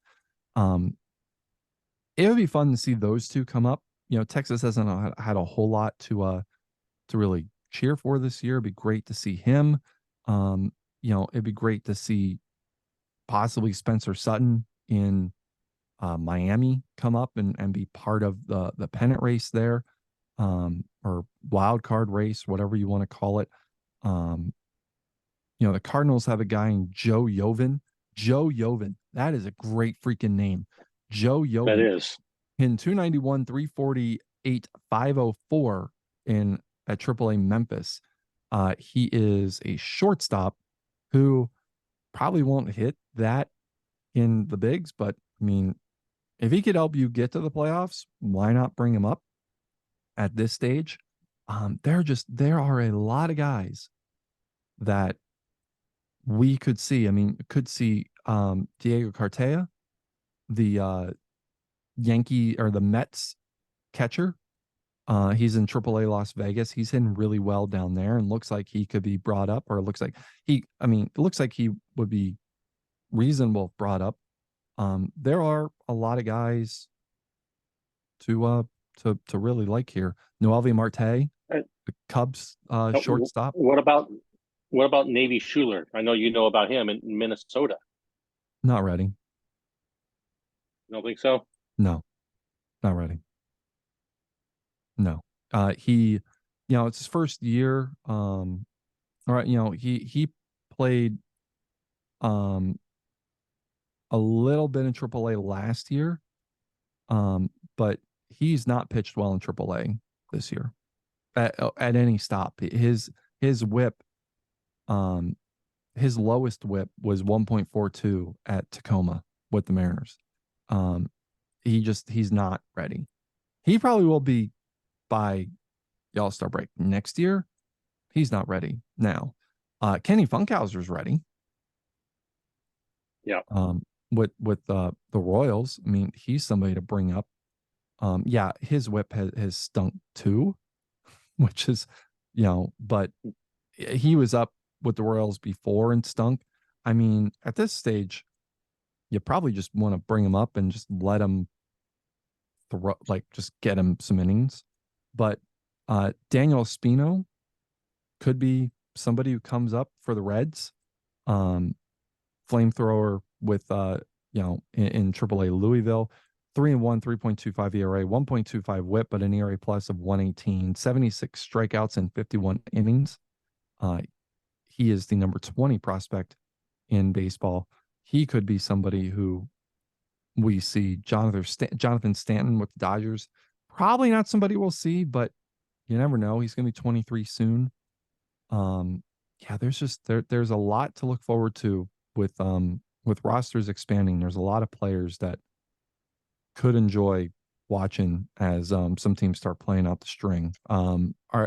It would be fun to see those two come up. Texas hasn't had a whole lot to really cheer for this year. It'd be great to see him. It'd be great to see possibly Spencer Sutton in Miami come up and be part of the pennant race there, or wild card race, whatever you want to call it. The Cardinals have a guy named Joe Yovan. Joe Yovan. That is a great freaking name. Joe That Yovan is. in 291, 348, 504 at AAA Memphis. He is a shortstop who probably won't hit that in the bigs, but I mean, if he could help you get to the playoffs, why not bring him up at this stage? There are a lot of guys that we could see. I mean, could see Diego Cartaya, the Yankee or the Mets catcher. He's in AAA Las Vegas. He's hitting really well down there and looks like he could be brought up, or it looks like it looks like he would be reasonable brought up. There are a lot of guys to really like here. Noelvi Marte, Uh, the Cubs w- shortstop. what about what about Navy Schuler? I know you know about him in Minnesota. Not ready. You don't think so? No, not ready. No. It's his first year. All right, he played um a little bit in AAA last year. But he's not pitched well in AAA this year at any stop. His whip, um, his lowest whip was 1.42 at Tacoma with the Mariners. Um, he's not ready. He probably will be by the All-Star break next year. He's not ready now. Kenny Funkhauser's ready. Yeah. With the Royals, I mean, he's somebody to bring up. Yeah, his whip has stunk too, which is, but he was up with the Royals before and stunk. I mean, at this stage, you probably just want to bring him up and just let him throw, like, just get him some innings. But Daniel Espino could be somebody who comes up for the Reds. Flamethrower with in AAA Louisville. 3-1, 3.25 ERA, 1.25 whip, but an ERA plus of 118, 76 strikeouts in 51 innings. He is the number 20 prospect in baseball. He could be somebody who we see. Jonathan Stanton with the Dodgers. Probably not somebody we'll see, but you never know. He's going to be 23 soon. There's a lot to look forward to with rosters expanding. There's a lot of players that could enjoy watching as some teams start playing out the string.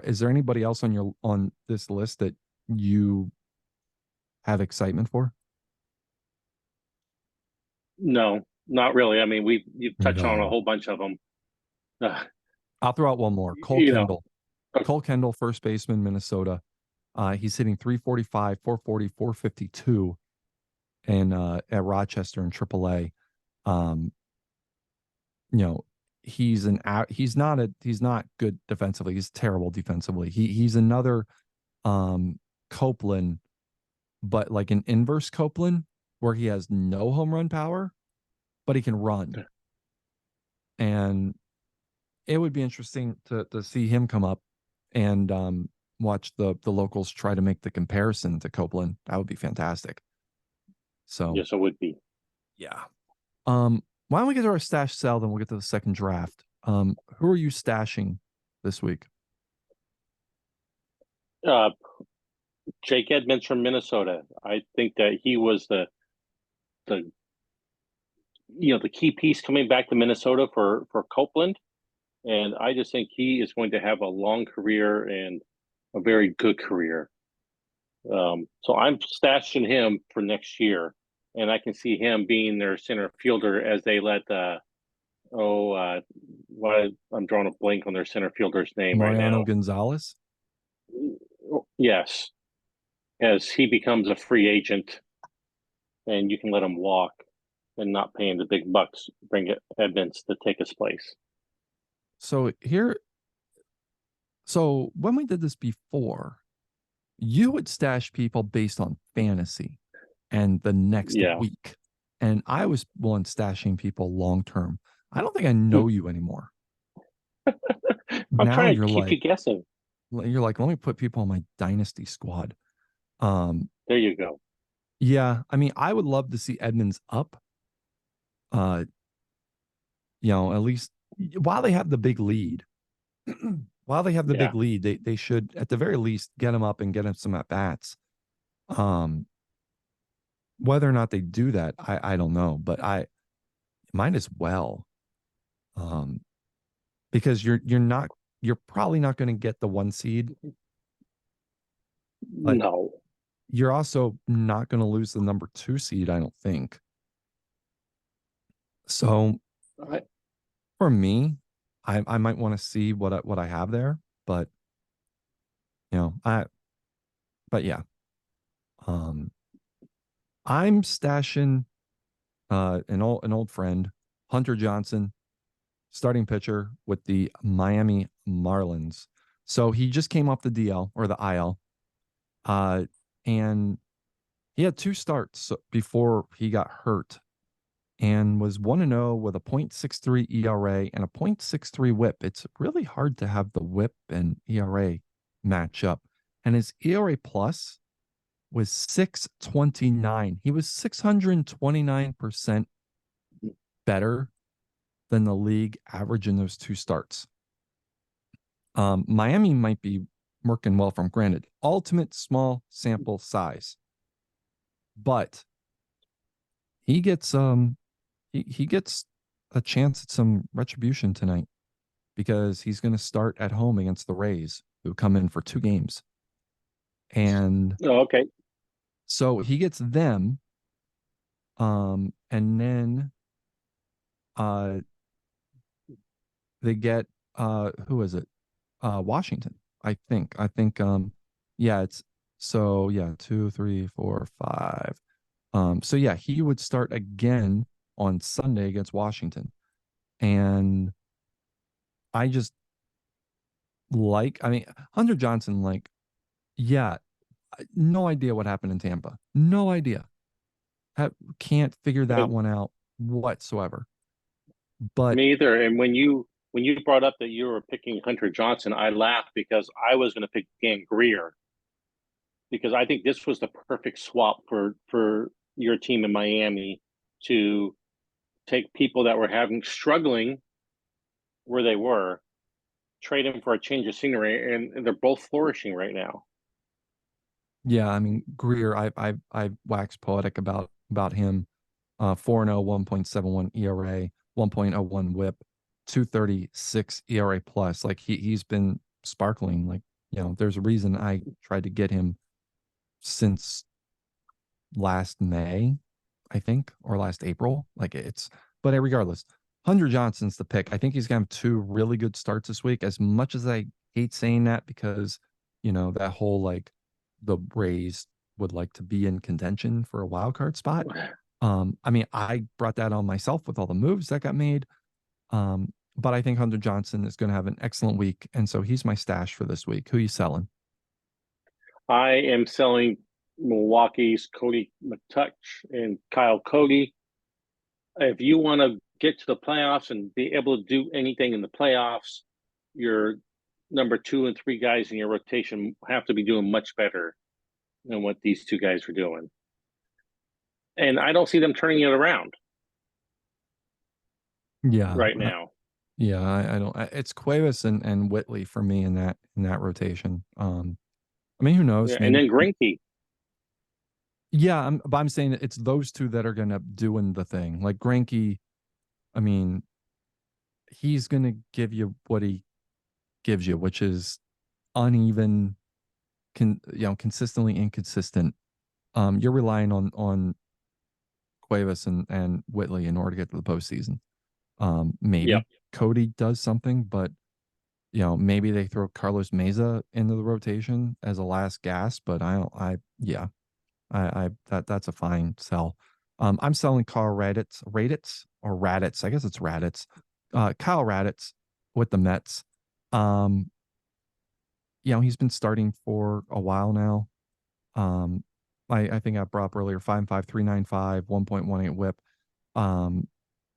Is there anybody else on this list that you have excitement for? No, not really. I mean, you've touched on a No. whole bunch of them. I'll throw out one more. Cole You know, Kendall. Cole Kendall, first baseman, Minnesota. He's hitting 345, 440, 452 and at Rochester in AAA. He's not good defensively. He's terrible defensively. He's another Copeland, but like an inverse Copeland where he has no home run power, but he can run. And it would be interesting to see him come up and watch the locals try to make the comparison to Copeland. That would be fantastic. So yes, it would be. yeah. Why don't we get to our stash sell, then we'll get to the second draft. Who are you stashing this week? Uh, Jake Edmonds from Minnesota. I think that he was the the key piece coming back to Minnesota for Copeland, and I just think he is going to have a long career and a very good career. So I'm stashing him for next year, and I can see him being their center fielder as they let Why I'm drawing a blank on their center fielder's name right Mariano now. Gonzalez. Yes, as he becomes a free agent, and you can let him walk and not pay him the big bucks. Bring it Edmonds to take his place. So here, so when we did this before, you would stash people based on fantasy and the next Yeah, week. And I was one stashing people long term. I don't think I Hmm. know you anymore. I'm Now trying to keep you guessing. you're like, let me put people on my dynasty squad. Um, There you go. yeah, I mean, I would love to see Edmonds up. Uh, at least while they have the big lead, while they have the Yeah, big lead, they should at the very least get him up and get him some at bats. Um, whether or not they do that, I don't know, but I might as well. Um, because you're probably not going to get the 1 seed, but no, you're also not going to lose the number 2 seed, I don't think. So I, for me, I might want to see what I have there, but you know, I but yeah. Um I'm stashing an old friend, Hunter Johnson, starting pitcher with the Miami Marlins. So he just came off the DL or the IL. And he had 2 starts before he got hurt and was 1-0 with a .63 ERA and a .63 whip. It's really hard to have the whip and ERA match up. And his ERA plus was 629. He was 629% better than the league average in those 2 starts. Miami might be working well from granted, ultimate small sample size, but he gets a chance at some retribution tonight because he's going to start at home against the Rays, who come in for 2 games. And oh, okay. so he gets them. And then uh they get who is it? Washington, I think. Yeah, it's so yeah, 2, 3, 4, 5. So yeah, he would start again on Sunday against Washington. And I just I mean, Hunter Johnson, like, yeah, no idea what happened in Tampa. No idea. Can't figure that Good. one out whatsoever. But Me either. And when you brought up that you were picking Hunter Johnson, I laughed because I was going to pick Dan Greer because I think this was the perfect swap for your team in Miami to take people that were having struggling where they were, trade them for a change of scenery, and they're both flourishing right now. yeah, I mean, Greer, I wax poetic about him. 4-0, 1.71 ERA, 1.01 whip, 236 ERA plus. Like he's been sparkling. Like, there's a reason I tried to get him since last May, I think, or last April. But regardless, Hunter Johnson's the pick. I think he's gonna have 2 really good starts this week. As much as I hate saying that because, that whole like the Rays would like to be in contention for a wild card spot. I mean, I brought that on myself with all the moves that got made. But I think Hunter Johnson is going to have an excellent week. And so he's my stash for this week. Who are you selling? I am selling Milwaukee's Cody McTouch and Kyle Cody. If you want to get to the playoffs and be able to do anything in the playoffs, your number 2 and 3 guys in your rotation have to be doing much better than what these 2 guys are doing. And I don't see them turning it around Yeah. right now. Yeah. I don't, it's Cuevas and Whitley for me in that rotation. I mean, who knows? Yeah, and Maybe, then Greinke. yeah. But I'm saying that it's those 2 that are going to doing the thing. Like Greinke, I mean, he's going to give you what he gives you, which is uneven, consistently inconsistent. You're relying on Cuevas and Whitley in order to get to the postseason. Yep. Maybe Cody does something, but maybe they throw Carlos Meza into the rotation as a last gasp. But I don't. Yeah, that's a fine sell. I'm selling Kyle Raditz. I guess it's Raditz. Kyle Raditz with the Mets. Um, he's been starting for a while now. Um, I think I brought up earlier 5.5395, 1.18 WHIP. Um,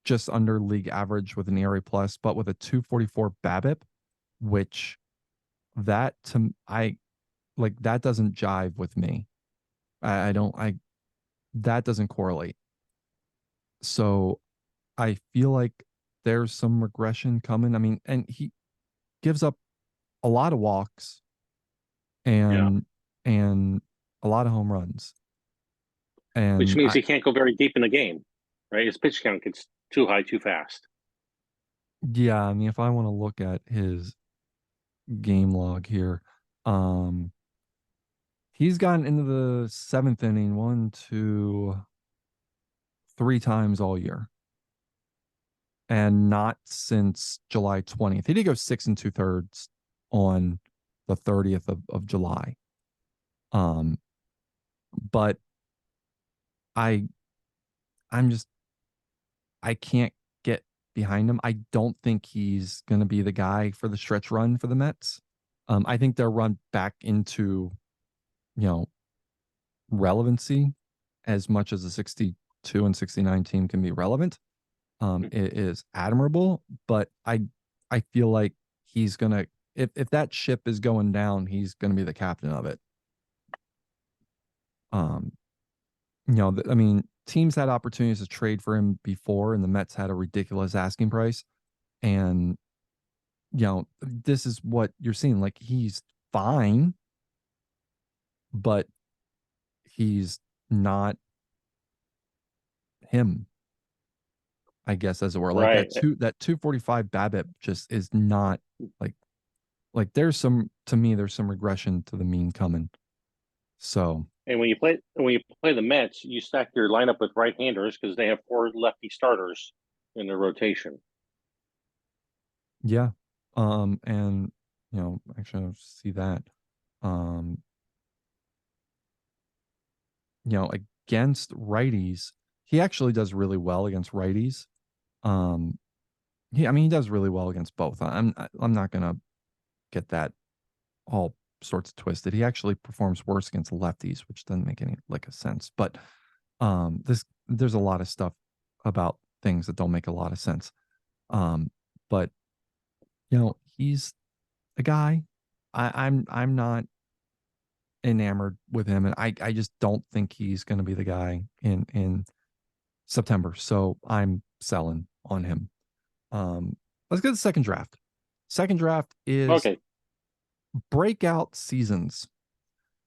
just under league average with an ERA plus, but with a 244 BABIP, which that to I like that doesn't jive with me. I don't I that doesn't correlate. So I feel like there's some regression coming. I mean, and he gives up a lot of walks Yeah. and a lot of home runs. Which And means he can't go very deep in the game, right? His pitch count gets too high too fast. yeah, I mean, if I want to look at his game log here, um, he's gotten into the seventh inning one, two, three times all year, and not since July 20th. He did go 6 2/3 on the 30th of July. Um, but I I'm just I can't get behind him. I don't think he's gonna be the guy for the stretch run for the Mets. I think they'll run back into, you know, relevancy as much as a 62 and 69 team can be relevant. It is admirable, but I feel like he's gonna if that ship is going down, he's gonna be the captain of it. Um, I mean, teams had opportunities to trade for him before, and the Mets had a ridiculous asking price. And this is what you're seeing. Like he's fine, but he's not him, I guess, as it were. Like Right. that 245 BABIP just is not like there's some to me there's some regression to the mean coming. So And when you play the Mets, you stack your lineup with right-handers because they have four lefty starters in their rotation. yeah, and actually I'll see that. Um, Against righties, he actually does really well against righties. Um, I mean, he does really well against both. I'm not gonna get that all sorts of twisted. He actually performs worse against lefties, which doesn't make any like a sense. But there's a lot of stuff about things that don't make a lot of sense. But he's a guy. I'm not enamored with him, and I just don't think he's going to be the guy in September. So I'm selling on him. Let's get to the second draft. Second draft is Okay. breakout seasons.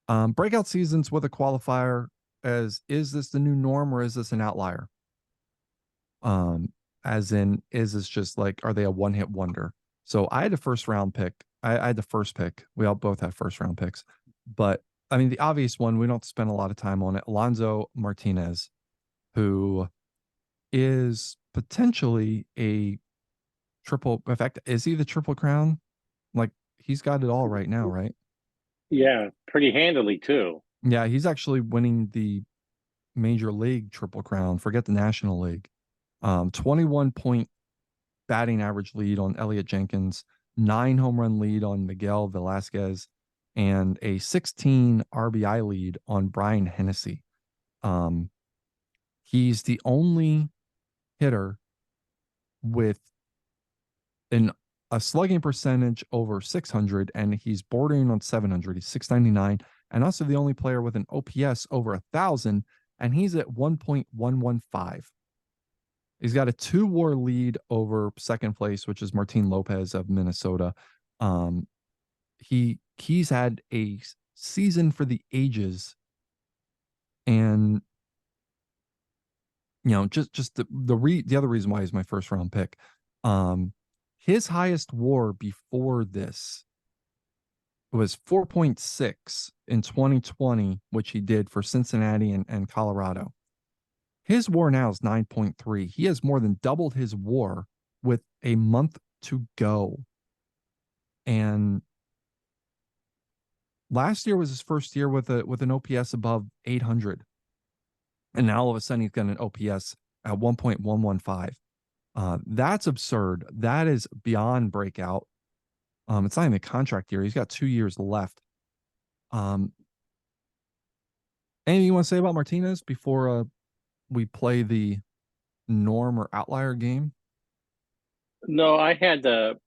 Breakout seasons with a qualifier as is this the new norm or is this an outlier? As in, is this just like, are they a one hit wonder? So I had a first round pick. I had the first pick. We all both have first round picks. But I mean, the obvious one, we don't spend a lot of time on it. Alonso Martinez, who is potentially a triple. In fact, is he the triple crown? Like he's got it all right now, right? Yeah, pretty handily too. Yeah, he's actually winning the major league triple crown. Forget the National League. 21 point batting average lead on Elliot Jenkins, 9 home run lead on Miguel Velasquez, and a 16 RBI lead on Brian Hennessy. He's the only hitter with an a slugging percentage over 600, and he's bordering on 700. He's 699, and also the only player with an OPS over 1,000, and he's at 1.115. He's got a 2-WAR lead over second place, which is Martin Lopez of Minnesota. He's had a season for the ages, and just the other reason why he's my first round pick. His highest WAR before this was 4.6 in 2020, which he did for Cincinnati and Colorado. His WAR now is 9.3. He has more than doubled his WAR with a month to go. And last year was his first year with an OPS above 800. And now all of a sudden he's got an OPS at 1.115. That's absurd. That is beyond breakout. It's not even a contract year. He's got 2 years left. Anything you want to say about Martinez before we play the norm or outlier game? No, I had the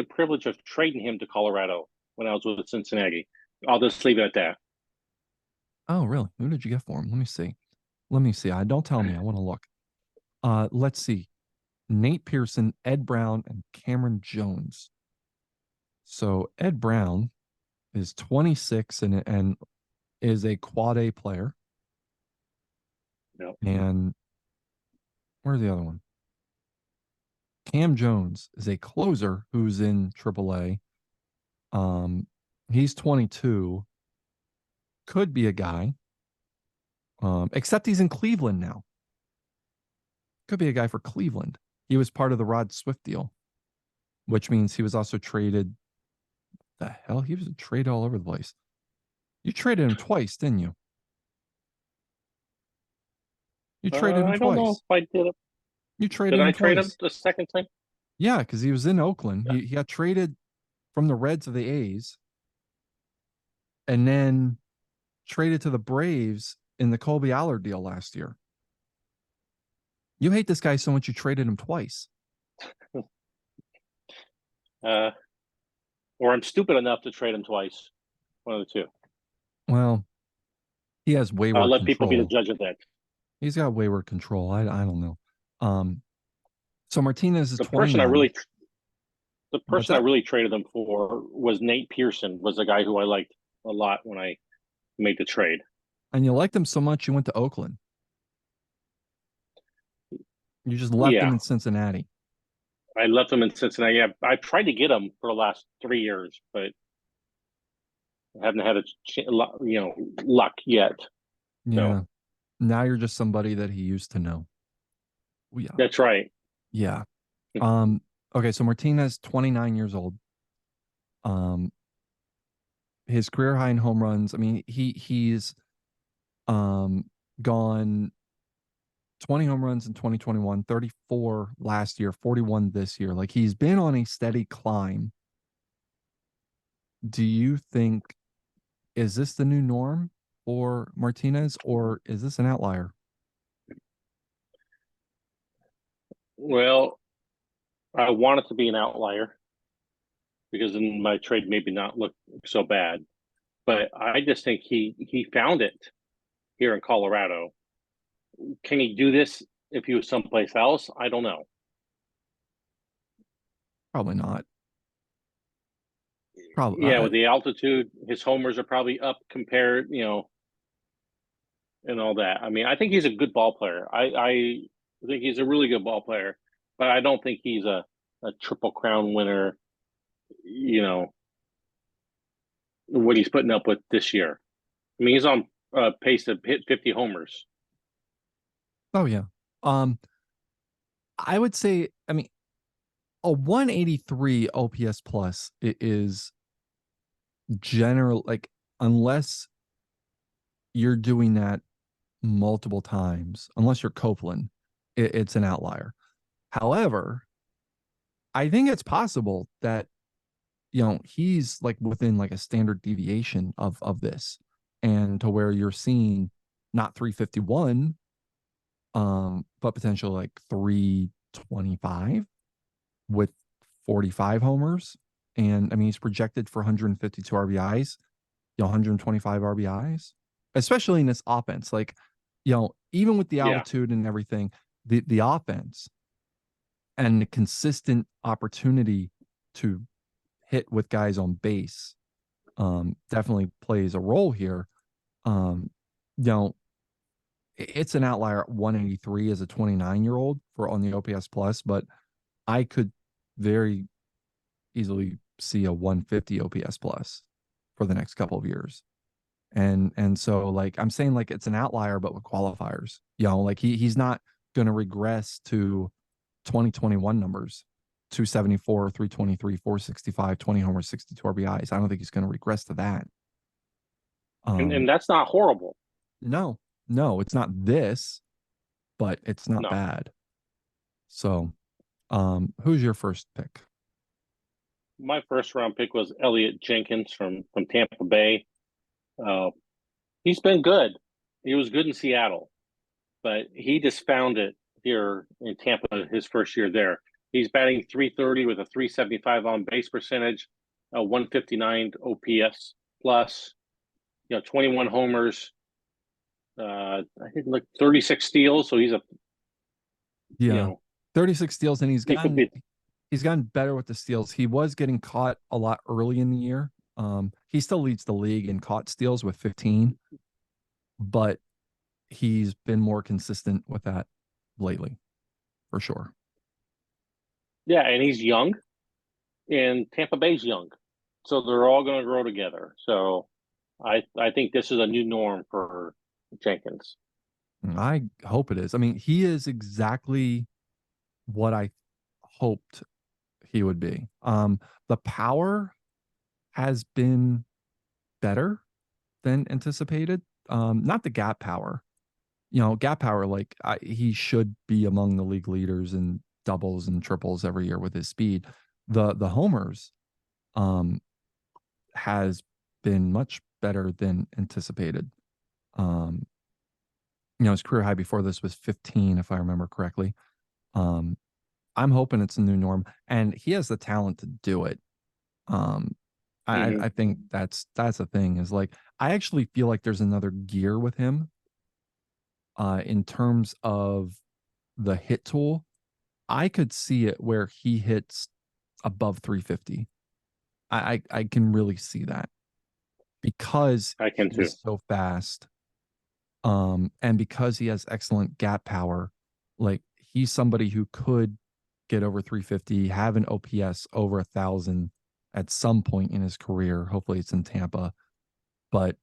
privilege of trading him to Colorado when I was with Cincinnati. I'll just leave it at that. Oh, really? Who did you get for him? Let me see. Let me see. Don't tell me. I want to look. Let's see. Nate Pearson, Ed Brown, and Cameron Jones. So Ed Brown is 26 and is a quad A player. No. And where's the other one? Cam Jones is a closer who's in AAA. He's 22. Could be a guy. Except he's in Cleveland now. Could be a guy for Cleveland. He was part of the Rod Swift deal, which means he was also traded. The hell? He was traded all over the place. You traded him twice, didn't you? You traded him I don't know twice. if I did it. You traded Did him I trade him twice. the second time? Yeah, because he was in Oakland. Yeah. He got traded from the Reds to the A's and then traded to the Braves in the Colby Allard deal last year. You hate this guy so much you traded him twice. Or I'm stupid enough to trade him twice. One of the two. Well, he has I'll wayward let people be the control. judge of that. He's got wayward control. I don't know. So Martinez is The person I 29. really, the What's person I that? really traded him for was Nate Pearson. Was the guy who I liked a lot when I made the trade. And you liked him so much you went to Oakland. You just left him Yeah, in Cincinnati. I left him in Cincinnati. I tried to get him for the last 3 years, but I haven't had luck yet. Yeah. So Now you're just somebody that he used to know. Yeah. that's right. Yeah. Okay, so Martinez, 29 years old. His career high in home runs. I mean, he's gone 20 home runs in 2021, 34 last year, 41 this year. Like he's been on a steady climb. Do you think is this the new norm for Martinez or is this an outlier? Well, I want it to be an outlier because then my trade maybe not look so bad. But I just think he found it here in Colorado. Can he do this if he was someplace else? I don't know. Probably not. Probably Yeah, with the altitude, his homers are probably up compared, and all that. I mean, I think he's a good ball player. I think he's a really good ball player, but I don't think he's a triple crown winner, you know, what he's putting up with this year. I mean, he's on pace to hit 50 homers. Oh yeah. I would say, I mean, a 183 OPS plus is general, like unless you're doing that multiple times, unless you're Copeland, it's an outlier. However, I think it's possible that he's like within like a standard deviation of this, and to where you're seeing not 351, but potentially like 325 with 45 homers. And I mean, he's projected for 152 RBIs, 125 RBIs, especially in this offense. Like, even with the Yeah, altitude and everything, the offense and the consistent opportunity to hit with guys on base definitely plays a role here. Um, it's an outlier at 183 as a 29-year-old for on the OPS plus, but I could very easily see a 150 OPS plus for the next couple of years. And so like I'm saying like it's an outlier, but with qualifiers. Like he's not gonna regress to 2021 numbers. 274, 323, 465, 20 homers, 62 RBIs. I don't think he's going to regress to that. And that's not horrible. No, no, it's not this, but it's not No. bad. So, who's your first pick? My first round pick was Elliot Jenkins from Tampa Bay. Uh, he's been good. He was good in Seattle, but he just found it here in Tampa his first year there. He's batting 330 with a 375 on base percentage, a 159 OPS plus, 21 homers. I didn't look 36 steals, so you Yeah, know, 36 steals, and he could be. he's gotten better with the steals. He was getting caught a lot early in the year. He still leads the league in caught steals with 15, but he's been more consistent with that lately, for sure. Yeah, and he's young, and Tampa Bay's young, so they're all going to grow together. So I think this is a new norm for Jenkins. I hope it is. I mean, he is exactly what I hoped he would be. The power has been better than anticipated. Not the gap power. Gap power, like he should be among the league leaders in doubles and triples every year with his speed. The homers um has been much better than anticipated. Um, his career high before this was 15, if I remember correctly. Um, I'm hoping it's a new norm, and he has the talent to do it. Um, Mm-hmm. I think that's the thing is like I actually feel like there's another gear with him in terms of the hit tool. I could see it where he hits above 350. I can really see that because I can too. he's so fast. And because he has excellent gap power, like he's somebody who could get over 350, have an OPS over 1,000 at some point in his career. Hopefully it's in Tampa. But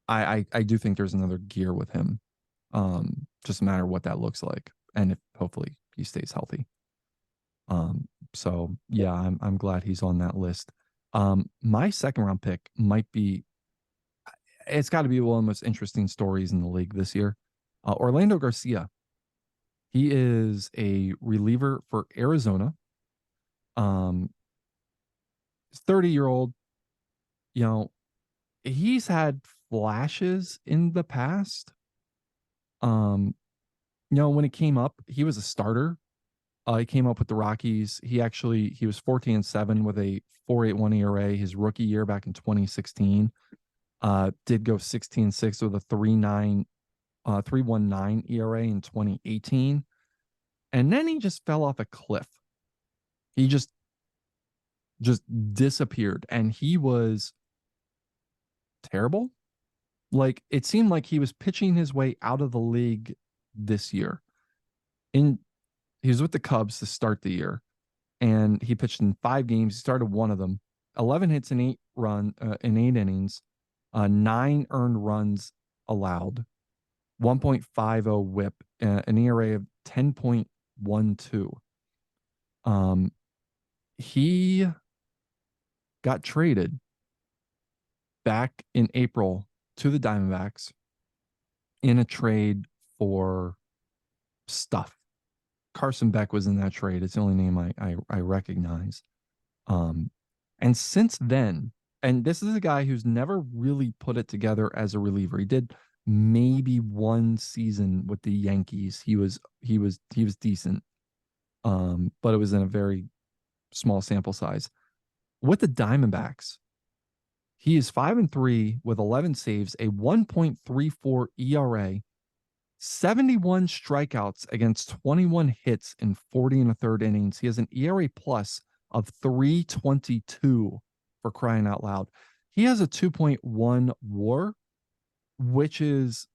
I do think there's another gear with him. Just a matter of what that looks like. And if hopefully he stays healthy. So yeah, I'm glad he's on that list. My second round pick might be, it's got to be one of the most interesting stories in the league this year. Orlando Garcia. He is a reliever for Arizona. 30-year-old, you know, he's had flashes in the past. When he came up, he was a starter. He came up with the Rockies. He was 14-7 with a 4.81 ERA his rookie year back in 2016. Did go 16-6 with a 3.19 ERA in 2018. And then he just fell off a cliff. He just disappeared, and he was terrible. Like it seemed like he was pitching his way out of the league this year. He was with the Cubs to start the year, and he pitched in 5 games. He started one of them, 11 hits in 8 innings, 9 earned runs allowed, 1.50 WHIP, an ERA of 10.12. He got traded back in April to the Diamondbacks in a trade for stuff. Carson Beck was in that trade. It's the only name I recognize. And since then, and this is a guy who's never really put it together as a reliever. He did maybe one season with the Yankees. He was decent. But it was in a very small sample size. With the Diamondbacks, he is 5-3 with 11 saves, a 1.34 ERA, 71 strikeouts against 21 hits in 40 and a third innings. He has an ERA plus of 3.22 for crying out loud. He has a 2.1 WAR, which is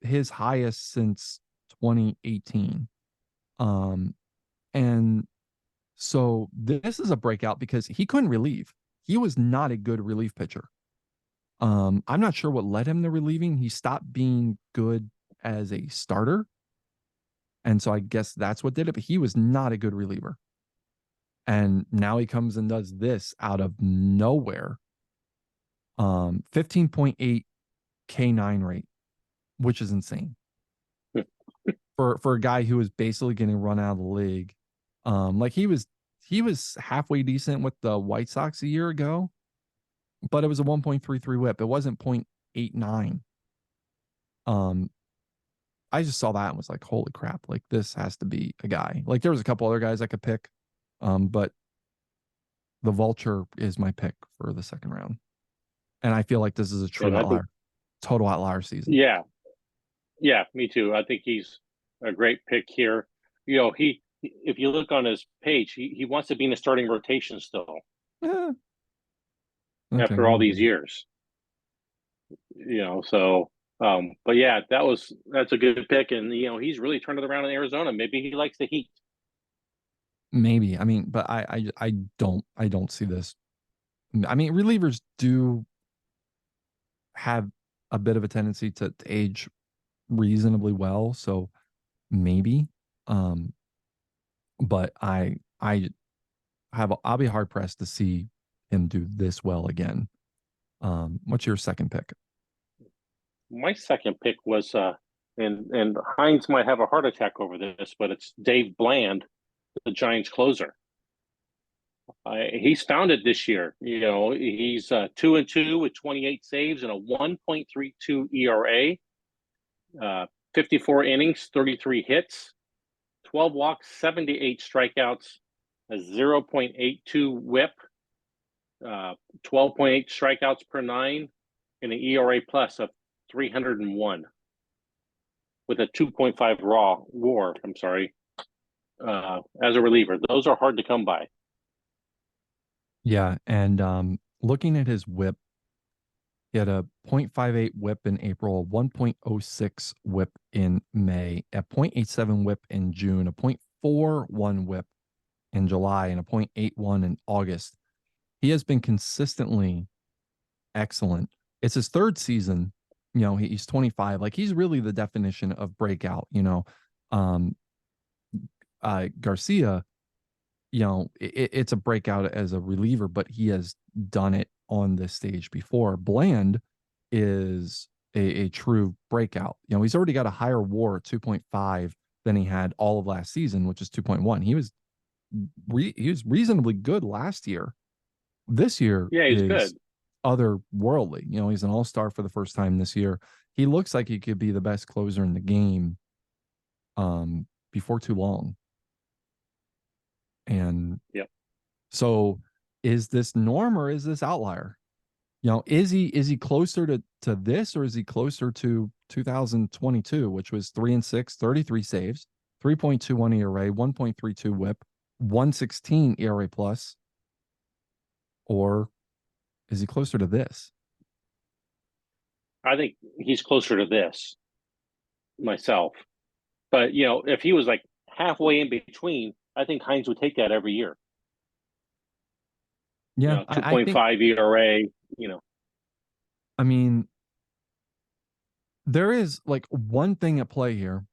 his highest since 2018. And so this is a breakout because he couldn't relieve. He was not a good relief pitcher. I'm not sure what led him to relieving. He stopped being good as a starter. And so I guess that's what did it, but he was not a good reliever. And now he comes and does this out of nowhere. 15.8 K9 rate, which is insane for a guy who was basically getting run out of the league. Like he was halfway decent with the White Sox a year ago, but it was a 1.33 whip. It wasn't 0.89. I just saw that and was like, holy crap, like this has to be a guy. Like there was a couple other guys I could pick. But the Vulture is my pick for the second round. And I feel like this is a true And I think, outlier, total outlier season. yeah, yeah, me too. I think he's a great pick here. If you look on his page, he wants to be in the starting rotation still Yeah. Okay, after all these maybe. years. So but yeah, that's a good pick, and he's really turned it around in Arizona. Maybe he likes the heat. Maybe. I mean, but I don't see this. I mean, relievers do have a bit of a tendency to age reasonably well, so maybe. Um, but I'll be hard pressed to see him do this well again. What's your second pick? My second pick was and Hines might have a heart attack over this, but it's Dave Bland, the Giants closer. He's found it this year. He's 2-2 with 28 saves and a 1.32 ERA, 54 innings, 33 hits, 12 walks, 78 strikeouts, a 0.82 WHIP, 12.8 strikeouts per nine, and an ERA plus of 301 with a 2.5 raw WAR. I'm sorry, as a reliever. Those are hard to come by. Yeah, and looking at his whip, he had a 0.58 whip in April, a 1.06 whip in May, a 0.87 whip in June, a 0.41 whip in July, and a 0.81 in August. He has been consistently excellent. It's his third season. He's 25. Like he's really the definition of breakout. Um, Garcia, it's a breakout as a reliever, but he has done it on this stage before. Bland is a true breakout. He's already got a higher WAR at 2.5 than he had all of last season, which is 2.1. He was reasonably good last year. This year Yeah, he's is good. otherworldly. He's an all-star for the first time this year. He looks like he could be the best closer in the game before too long. And Yep. so is this norm or is this outlier? Is he closer to this or is he closer to 2022, which was 3-6, 33 saves, 3.21 ERA, 1.32 whip, 116 ERA plus, or is he closer to this? I think he's closer to this myself. But if he was like halfway in between, I think Hines would take that every year. Yeah, I think, 2.5 ERA, you know. I mean, there is like one thing at play here.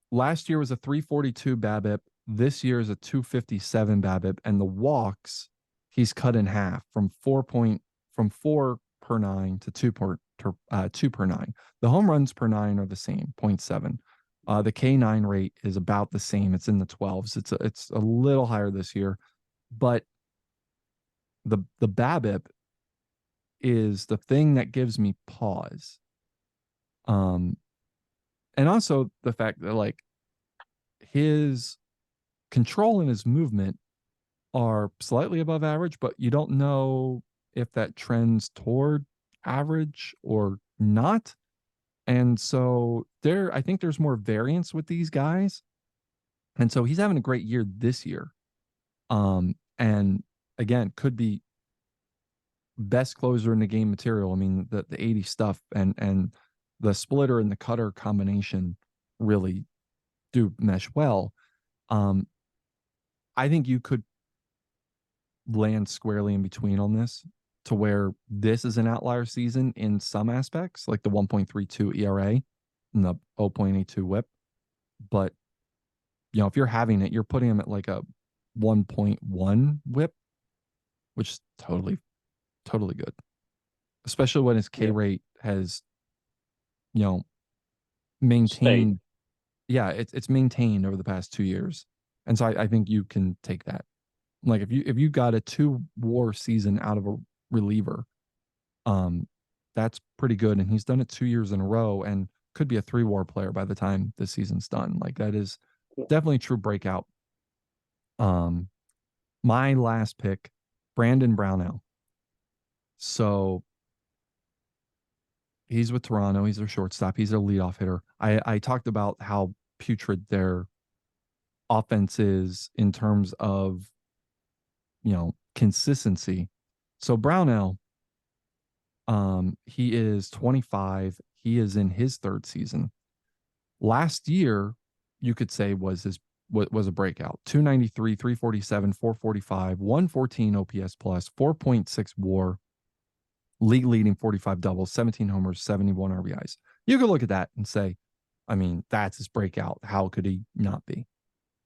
Last year was a 342 BABIP. This year is a 257 BABIP, and the walks he's cut in half from 4 per nine to 2 per nine. The home runs per nine are the same, 0.7. The K9 rate is about the same. It's in the 12s. It's a little higher this year, but the BABIP is the thing that gives me pause. And also the fact that like his control and his movement are slightly above average, but you don't know if that trends toward average or not. And so I think there's more variance with these guys. And so he's having a great year this year. And again, could be best closer in the game material. I mean, the 80 stuff and the splitter and the cutter combination really do mesh well. I think you could land squarely in between on this to where this is an outlier season in some aspects, like the 1.32 ERA and the 0.82 whip. But, if you're having it, you're putting him at like a 1.1 whip, which is totally good, especially when his K Yeah. rate has, you know, Stayed. maintained. Yeah, it's maintained over the past 2 years. And so I think you can take that. Like if you got a 2 WAR season out of a reliever, um, that's pretty good. And he's done it 2 years in a row and could be a 3 WAR player by the time the season's done. Like that is definitely true breakout. Um, my last pick, Brandon Brownell. So he's with Toronto. He's their shortstop. He's their leadoff hitter. I talked about how putrid their offense is in terms of, consistency. So Brownell, he is 25. He is in his third season. Last year, you could say was a breakout. 293, 347, 445, 114 OPS plus, 4.6 WAR, league leading 45 doubles, 17 homers, 71 RBIs. You could look at that and say, I mean, that's his breakout. How could he not be?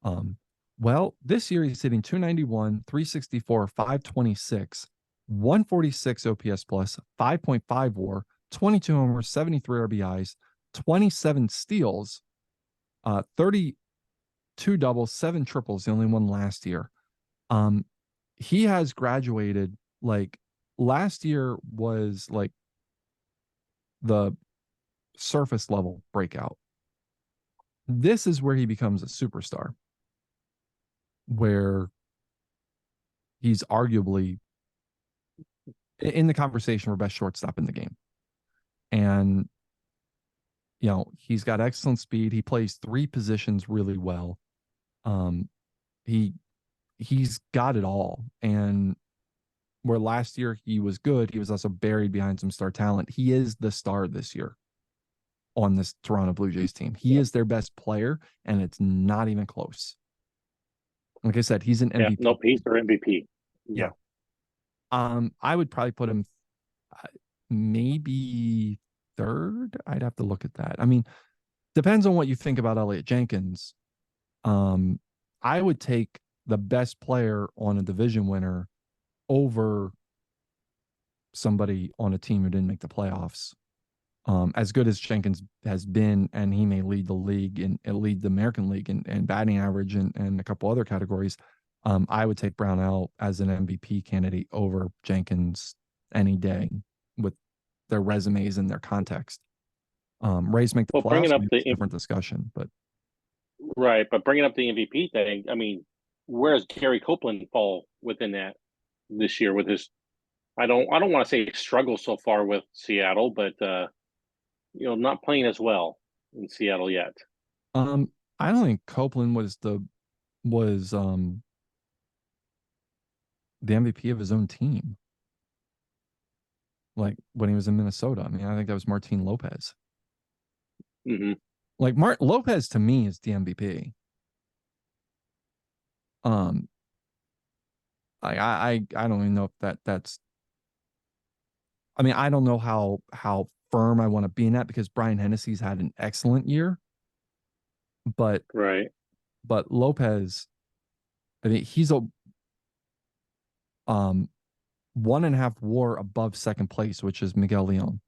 Um, well, this year he's hitting 291, 364, 526, 146 OPS plus, 5.5 WAR, 22 homers, 73 RBIs, 27 steals, 32 doubles, 7 triples, the only one last year. He has graduated. Like last year was like the surface level breakout. This is where he becomes a superstar, where he's arguably in the conversation for best shortstop in the game. And, he's got excellent speed. He plays 3 positions really well. Um, he he's got it all. And where last year he was good, he was also buried behind some star talent. He is the star this year on this Toronto Blue Jays team. He Yeah. is their best player, and it's not even close. Like I said, he's an Yeah. MVP. Nope. He's their MVP. Yeah. Yeah. I would probably put him maybe third. I'd have to look at that. I mean, depends on what you think about Elliot Jenkins. Um, I would take the best player on a division winner over somebody on a team who didn't make the playoffs. As good as Jenkins has been, and he may lead the league and lead the American League and batting average and a couple other categories. I would take Brownell as an MVP candidate over Jenkins any day with their resumes and their context. Rays make the Well, bringing playoffs, up maybe it's a the different discussion, but right, but bringing up the MVP thing, I mean, where's Gary Copeland fall within that this year with his? I don't want to say struggle so far with Seattle, but not playing as well in Seattle yet. um, I don't think Copeland was the MVP of his own team. Like when he was in Minnesota, I mean, I think that was Martin Lopez. Hmm. Like Mart Lopez to me is the MVP. Um, I don't even know if that's. I mean, I don't know how firm I want to be in that because Brian Hennessy's had an excellent year, but Right. Lopez, I mean, he's a um 1.5 WAR above second place, which is Miguel Leon,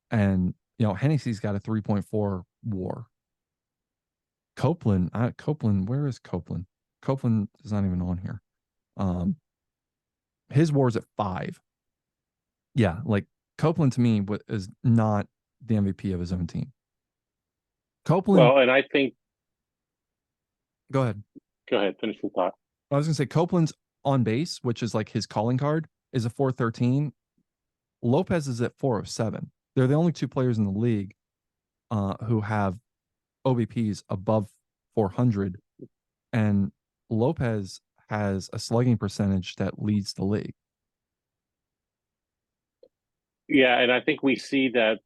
and Hennessy's got a 3.4 WAR. Copeland, where is Copeland? Copeland is not even on here. Um, his WAR is at 5. Yeah, like Copeland to me is not the MVP of his own team. Copeland, Well, and I think go ahead. go ahead, finish your thought. I was gonna say Copeland's on base, which is like his calling card, is a 413. Lopez is at 407. They're the only 2 players in the league who have OBPs above 400, and Lopez has a slugging percentage that leads the league. Yeah, and I think we see that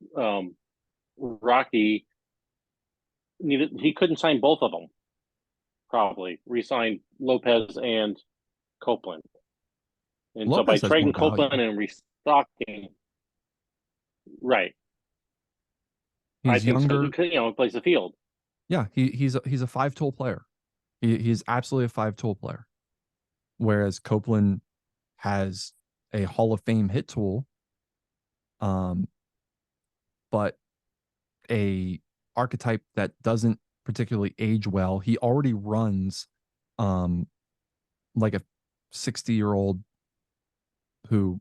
Rocky he couldn't sign both of them. Probably re-sign Lopez and Copeland, and so by Lopez has more trading value. Copeland and restocking, right? I He's think so. younger. He plays the field. Yeah, he's a 5-tool player. He's absolutely a 5-tool player, whereas Copeland has a Hall of Fame hit tool, um, but a archetype that doesn't particularly age well. He already runs um, like a 60-year-old who,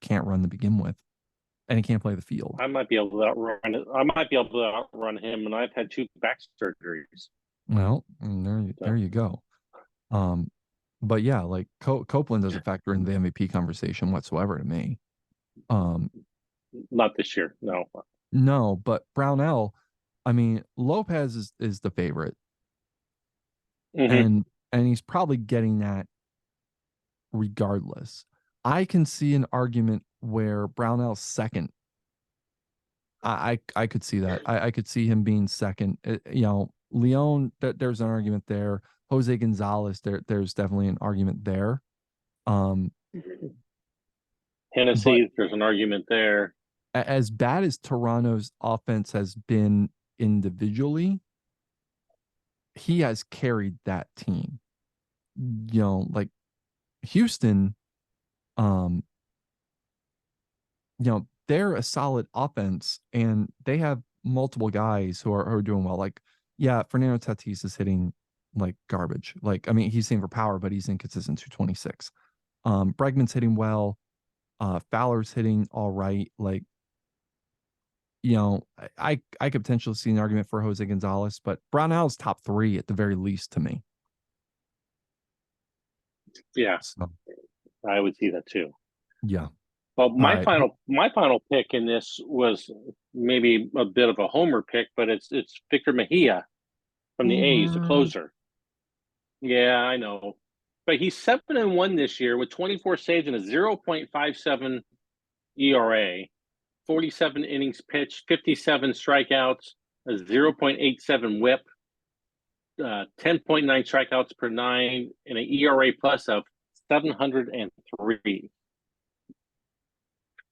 can't run to begin with, and he can't play the field. I might be able to outrun it. I might be able to outrun him, and I've had 2 back surgeries. Well, there So you go. Um, but yeah, like Copeland doesn't factor in the MVP conversation whatsoever to me. Um, not this year, no. no, but Brownell, I mean, Lopez is the favorite, Mm-hmm. and he's probably getting that regardless. I can see an argument where Brownell's second. I could see that. I could see him being second. Leon, there's an argument there. Jose Gonzalez, there's definitely an argument there. Um, but Hennessy, there's an argument there. as bad as Toronto's offense has been individually, he has carried that team. Like Houston, um, they're a solid offense and they have multiple guys who are doing well. Like, yeah, Fernando Tatis is hitting like garbage. Like, I mean, he's hitting for power, but he's inconsistent 226. Bregman's hitting well. Fowler's hitting all right. Like, I could potentially see an argument for Jose Gonzalez, but Brownell's top 3 at the very least to me. Yeah, So I would see that too. yeah. But All my right. final pick in this was maybe a bit of a homer pick, but it's Victor Mejia from the A's, the Homer. closer. Yeah, I know. But he's 7-1 this year with 24 saves and a 0.57 ERA, 47 innings pitched, 57 strikeouts, a 0.87 whip, 10.9 strikeouts per 9, and an ERA plus of 703.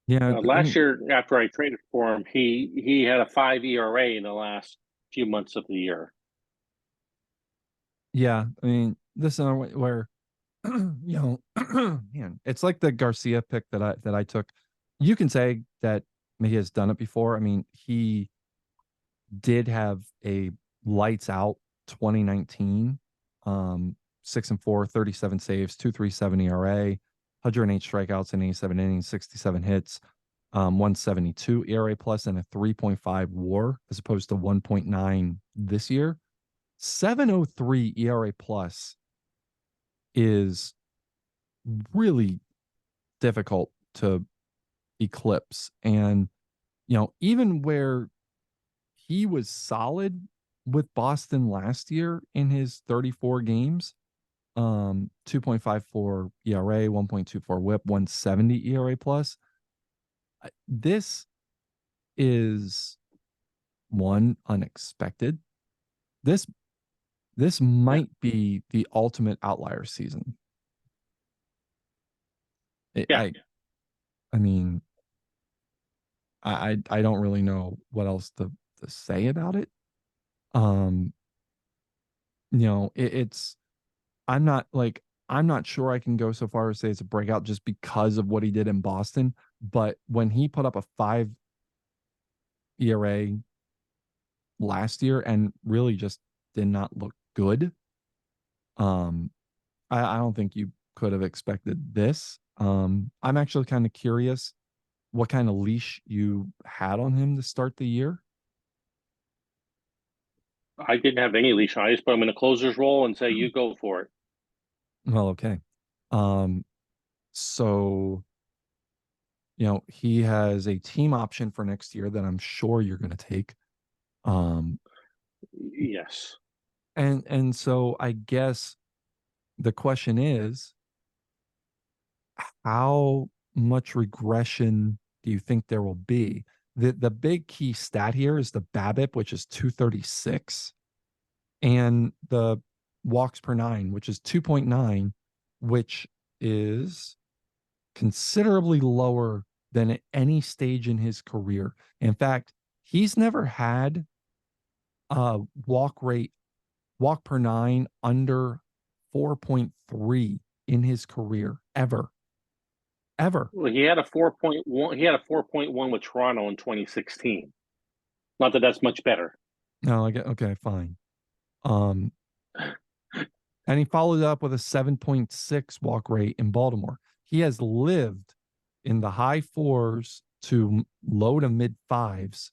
Yeah, I Last mean, year, after I traded for him, he had a 5 ERA in the last few months of the year. yeah, I mean, this is where man, it's like the Garcia pick that I took. You can say that he has done it before. I mean, he did have a lights out 2019, 6-4, 37 saves, 2.37 ERA, 108 strikeouts in 87 innings, 67 hits, 172 ERA plus, and a 3.5 WAR as opposed to 1.9 this year. 703 ERA plus is really difficult to eclipse. And, even where he was solid with Boston last year in his 34 games, 2.54 ERA, 1.24 whip, 170 ERA plus. This is one unexpected. This this Yeah, might be the ultimate outlier season. It, yeah. I mean, I don't really know what else to say about it. Um, it's I'm not sure I can go so far as say it's a breakout just because of what he did in Boston. But when he put up a 5 ERA last year and really just did not look good, um, I don't think you could have expected this. I'm actually kind of curious what kind of leash you had on him to start the year. I didn't have any leash. I just put him in a closer's role and say, you go for it. Well, okay. Um, so he has a team option for next year that I'm sure you're going to take. Um, Yes. and so I guess the question is, how much regression do you think there will be? The big key stat here is the BABIP, which is 236, and the walks per 9, which is 2.9, which is considerably lower than at any stage in his career. In fact, he's never had walk rate, walk per nine under 4.3 in his career ever. Well, he had a 4.1. He had a 4.1 with Toronto in 2016. Not that that's much better. No, I get okay, fine. Um, and he followed up with a 7.6 walk rate in Baltimore. He has lived in the high fours to low to mid fives.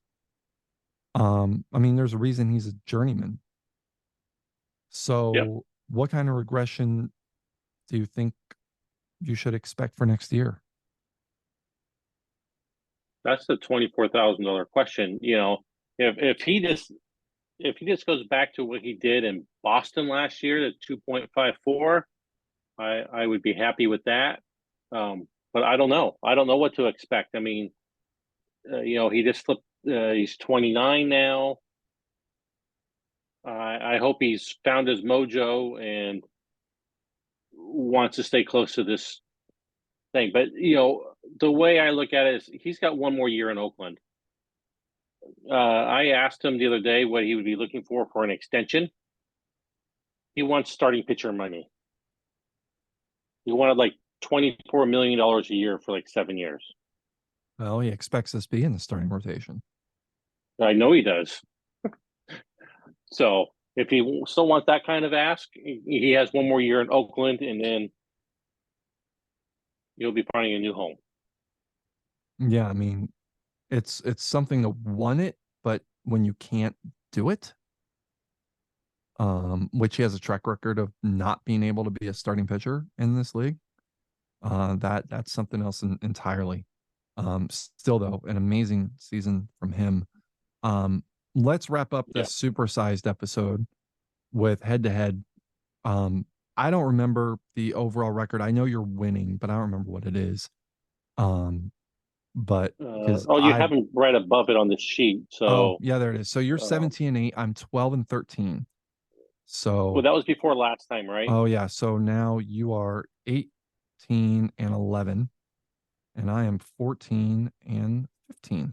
I mean, there's a reason he's a journeyman. Yep, So, what kind of regression do you think you should expect for next year? that's the $24,000 question. If he just goes back to what he did in Boston last year, the 2.54, I would be happy with that. But I don't know. I don't know what to expect. I mean, he just flipped. He's 29 now. I hope he's found his mojo and wants to stay close to this thing. But the way I look at it is he's got one more year in Oakland. I asked him the other day what he would be looking for an extension. He wants starting pitcher money. He wanted like $24 million a year for like 7 years. Well, he expects us to be in the starting rotation. I know he does. So if he still wants that kind of ask, he has one more year in Oakland, and then he'll be finding a new home. Yeah, I mean, it's something to want it, but when you can't do it, which he has a track record of not being able to be a starting pitcher in this league, that's something else entirely. Still though, an amazing season from him. Let's wrap up Yeah. this supersized episode with head to head. I don't remember the overall record. I know you're winning, but I don't remember what it is. But because You haven't read above it on the sheet, oh so yeah, there it is. So you're 17-8. I'm 12-13. well, So that was before last time, right? oh yeah, so now you are 18-11, and I am 14-15.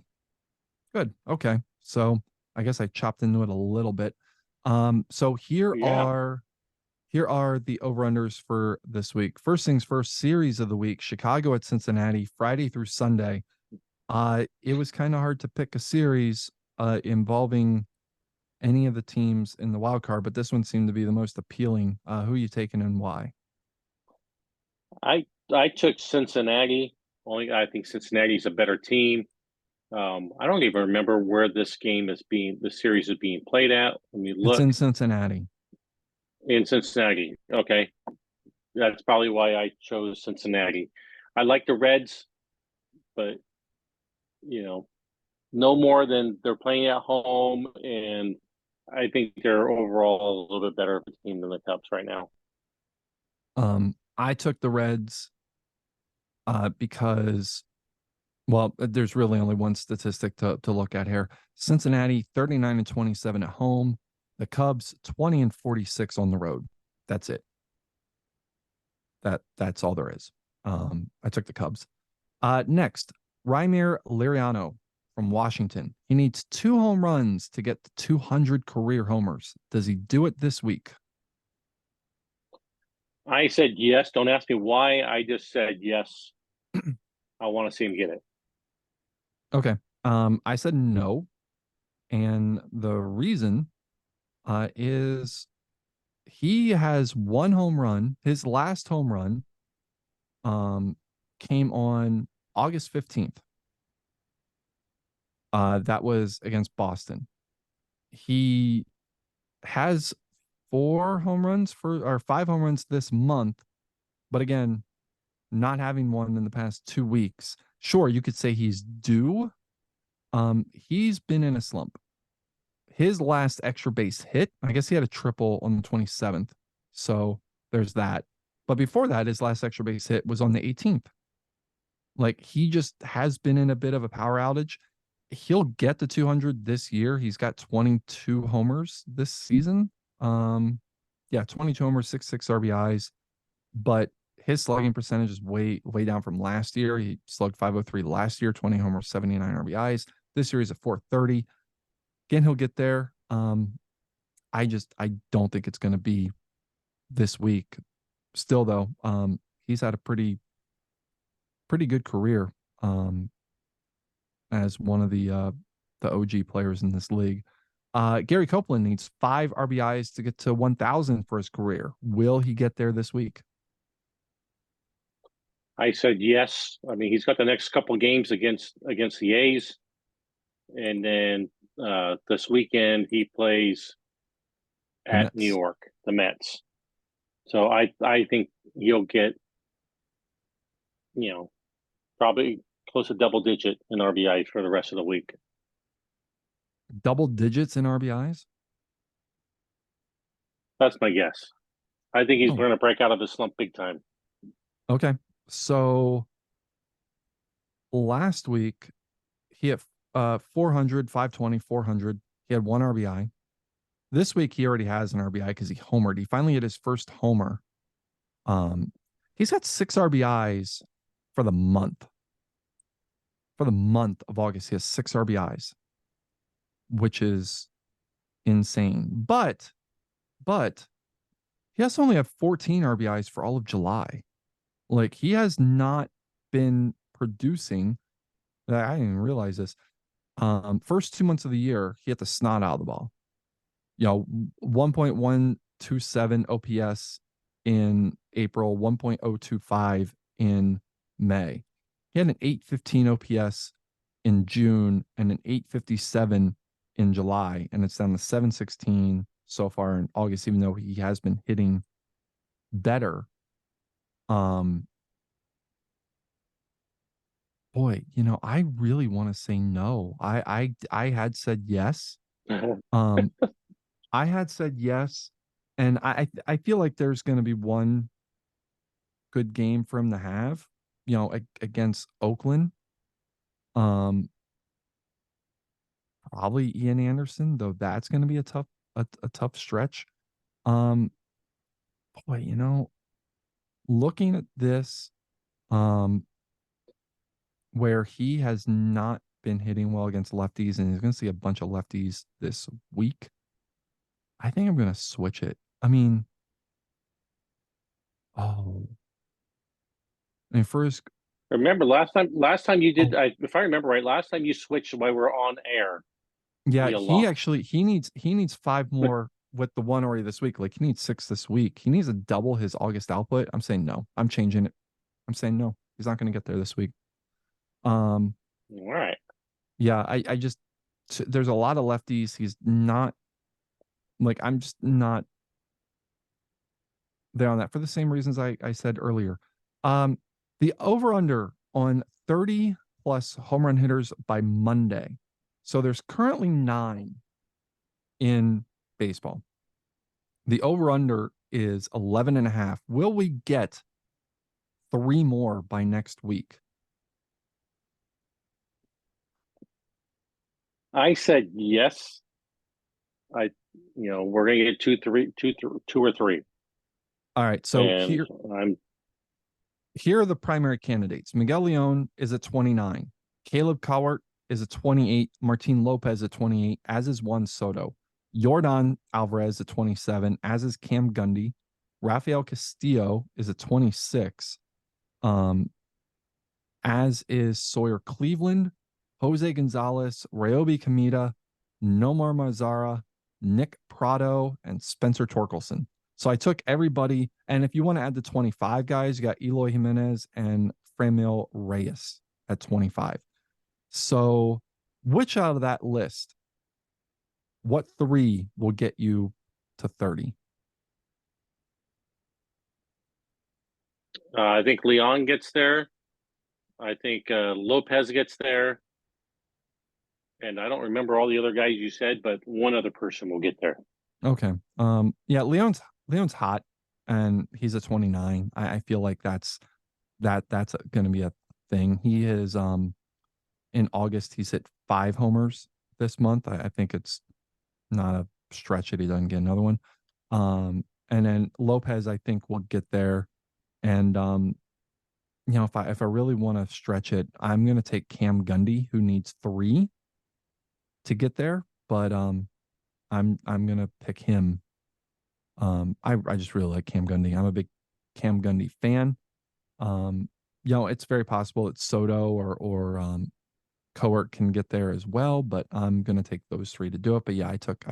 Good. Okay. So I guess I chopped into it a little bit. So Yeah. here are the over-unders for this week. First things first, series of the week, Chicago at Cincinnati, Friday through Sunday. It was kind of hard to pick a series involving any of the teams in the wild card, but this one seemed to be the most appealing. Who are you taking and why? I took Cincinnati. Only I think Cincinnati's a better team. I don't even remember where the series is being played at. Let me It's look. in Cincinnati. In Cincinnati. Okay. That's probably why I chose Cincinnati. I like the Reds, but you know, no more than they're playing at home, and I think they're overall a little bit better of a team than the Cubs right now. I took the Reds because well, there's really only one statistic to look at here. Cincinnati 39-27 at home. The Cubs 20-46 on the road. That's it. That's all there is. I took the Cubs. Next, Raimir Liriano from Washington. He needs 2 home runs to get to 200 career homers. Does he do it this week? I said yes. Don't ask me why. I just said yes. I want to see him get it. Okay. I said no, and the reason is he has 1 home run. His last home run came on August 15th. That was against Boston. He has 4 home runs or 5 home runs this month, but again, not having one in the past 2 weeks. Sure, you could say he's due. He's been in a slump. His last extra base hit, I guess he had a triple on the 27th. So there's that. But before that, his last extra base hit was on the 18th. Like he just has been in a bit of a power outage. He'll get to 200 this year. He's got 22 homers this season. Yeah, 22 homers, 66 RBIs, but his slugging percentage is way down from last year. He slugged 503 last year, 20 homers, 79 RBIs. This year he's at 430. Again, he'll get there. Um, I don't think it's going to be this week. Still though, he's had a pretty good career as one of the OG players in this league. Gary Copeland needs 5 RBIs to get to 1,000 for his career. Will he get there this week? I said yes. I mean, he's got the next couple games against the A's, and then this weekend he plays The at New Mets. York, the Mets. So I think he'll get, you know, probably close to double digit in RBI for the rest of the week. Double digits in RBIs? That's my guess. I think he's Oh, going to break out of his slump big time. okay. So last week he hit 400, 520, 400. He had 1 RBI. This week he already has an RBI because he homered. He finally hit his first homer. Um, he's got 6 RBIs for the month. For the month of August, he has 6 RBIs, which is insane. But he has only have 14 RBIs for all of July. Like he has not been producing. I didn't even realize this. First 2 months of the year, he hit the snot out of the ball. 1.127 OPS in April, 1.025 in May. He had an 815 OPS in June and an 857 in July, and it's down to 716 so far in August, even though he has been hitting better. Um, boy, I really want to say no. I had said yes. Um, I had said yes, and I feel like there's going to be one good game for him to have, against Oakland. Um, Probably Ian Anderson, though that's going to be a tough stretch. Um, Boy, looking at this, um, where he has not been hitting well against lefties, and he's going to see a bunch of lefties this week. I think I'm going to switch it. I mean, oh, I mean, first, Remember last time you did, oh, if I remember right, last time you switched while we were on air, yeah, you lost. he needs 5 more with the one already this week. Like he needs 6 this week. He needs to double his August output. I'm saying no. I'm changing it. I'm saying no. He's not going to get there this week. Um, All right. yeah, I just there's a lot of lefties. He's not like I'm just not there on that for the same reasons I said earlier. Um, the over under on 30 plus home run hitters by Monday. So there's currently 9 in baseball. The over under is 11 and a half. Will we get 3 more by next week? I said yes. I, we're gonna get two or three, All right. So and I'm here are the primary candidates. Miguel Leon is at 29. Caleb Cowart is at 28. Martin Lopez at 28, as is Juan Soto. Jordan Alvarez at 27, as is Cam Gundy. Rafael Castillo is at 26, as is Sawyer Cleveland, Jose Gonzalez, Ryobi Kamita, Nomar Mazara, Nick Prado, and Spencer Torkelson. So I took everybody, and if you want to add the 25 guys, you got Eloy Jimenez and Framil Reyes at 25. So which out of that list, what 3 will get you to 30? I think Leon gets there. I think Lopez gets there, and I don't remember all the other guys you said, but one other person will get there. Okay. Yeah, Leon's hot and he's a 29. I feel like that's going to be a thing. He is in August he's hit 5 homers this month. I think it's not a stretch that he doesn't get another one. And then Lopez I think will get there. And if I really want to stretch it, I'm going to take Cam Gundy who needs 3 to get there, but I'm gonna pick him. I just really like Cam Gundy. I'm a big Cam Gundy fan. Um, it's very possible it's Soto or Coert can get there as well, but I'm gonna take those three to do it. But yeah, I took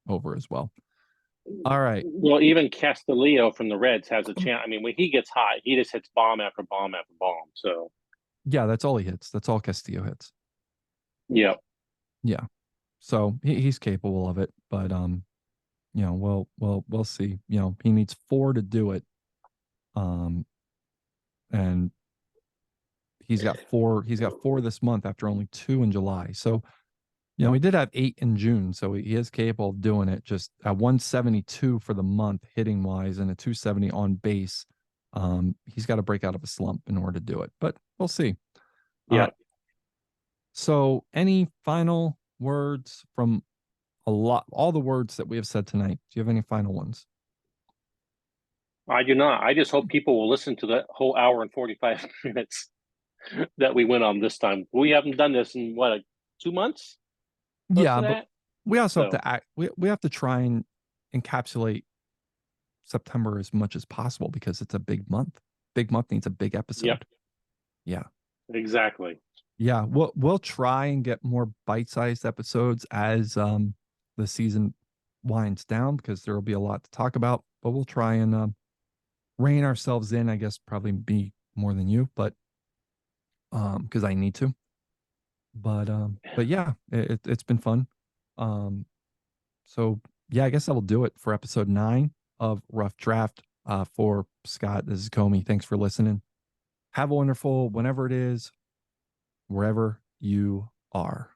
over as well. All right. Well, even Castillo from the Reds has a chance. I mean, when he gets hot, he just hits bomb after bomb after bomb. So, Yeah, that's all he hits. That's all Castillo hits. yeah, Yeah. So he's capable of it, but we'll see. He needs four to do it. Um, and he's got four this month after only two in July. So, he did have eight in June, so he is capable of doing it. Just at 172 for the month hitting wise and a 270 on base. He's got to break out of a slump in order to do it, but we'll see. yeah. So any final words from all the words that we have said tonight? Do you have any final ones? I do not. I just hope people will listen to the whole hour and 45 minutes that we went on this time. We haven't done this in what, 2 months? Close Yeah, to but that. we also have So, to act. We have to try and encapsulate September as much as possible because it's a big month. Big month needs a big yep, episode. Yeah. exactly. Yeah, we'll try and get more bite-sized episodes as the season winds down because there will be a lot to talk about. But we'll try and rein ourselves in. I guess probably be more than you, but because I need to. But yeah, it's been fun. Um, so yeah, I guess that will do it for episode 9 of Rough Draft. For Scott, this is Comey. Thanks for listening. Have a wonderful whenever it is, wherever you are.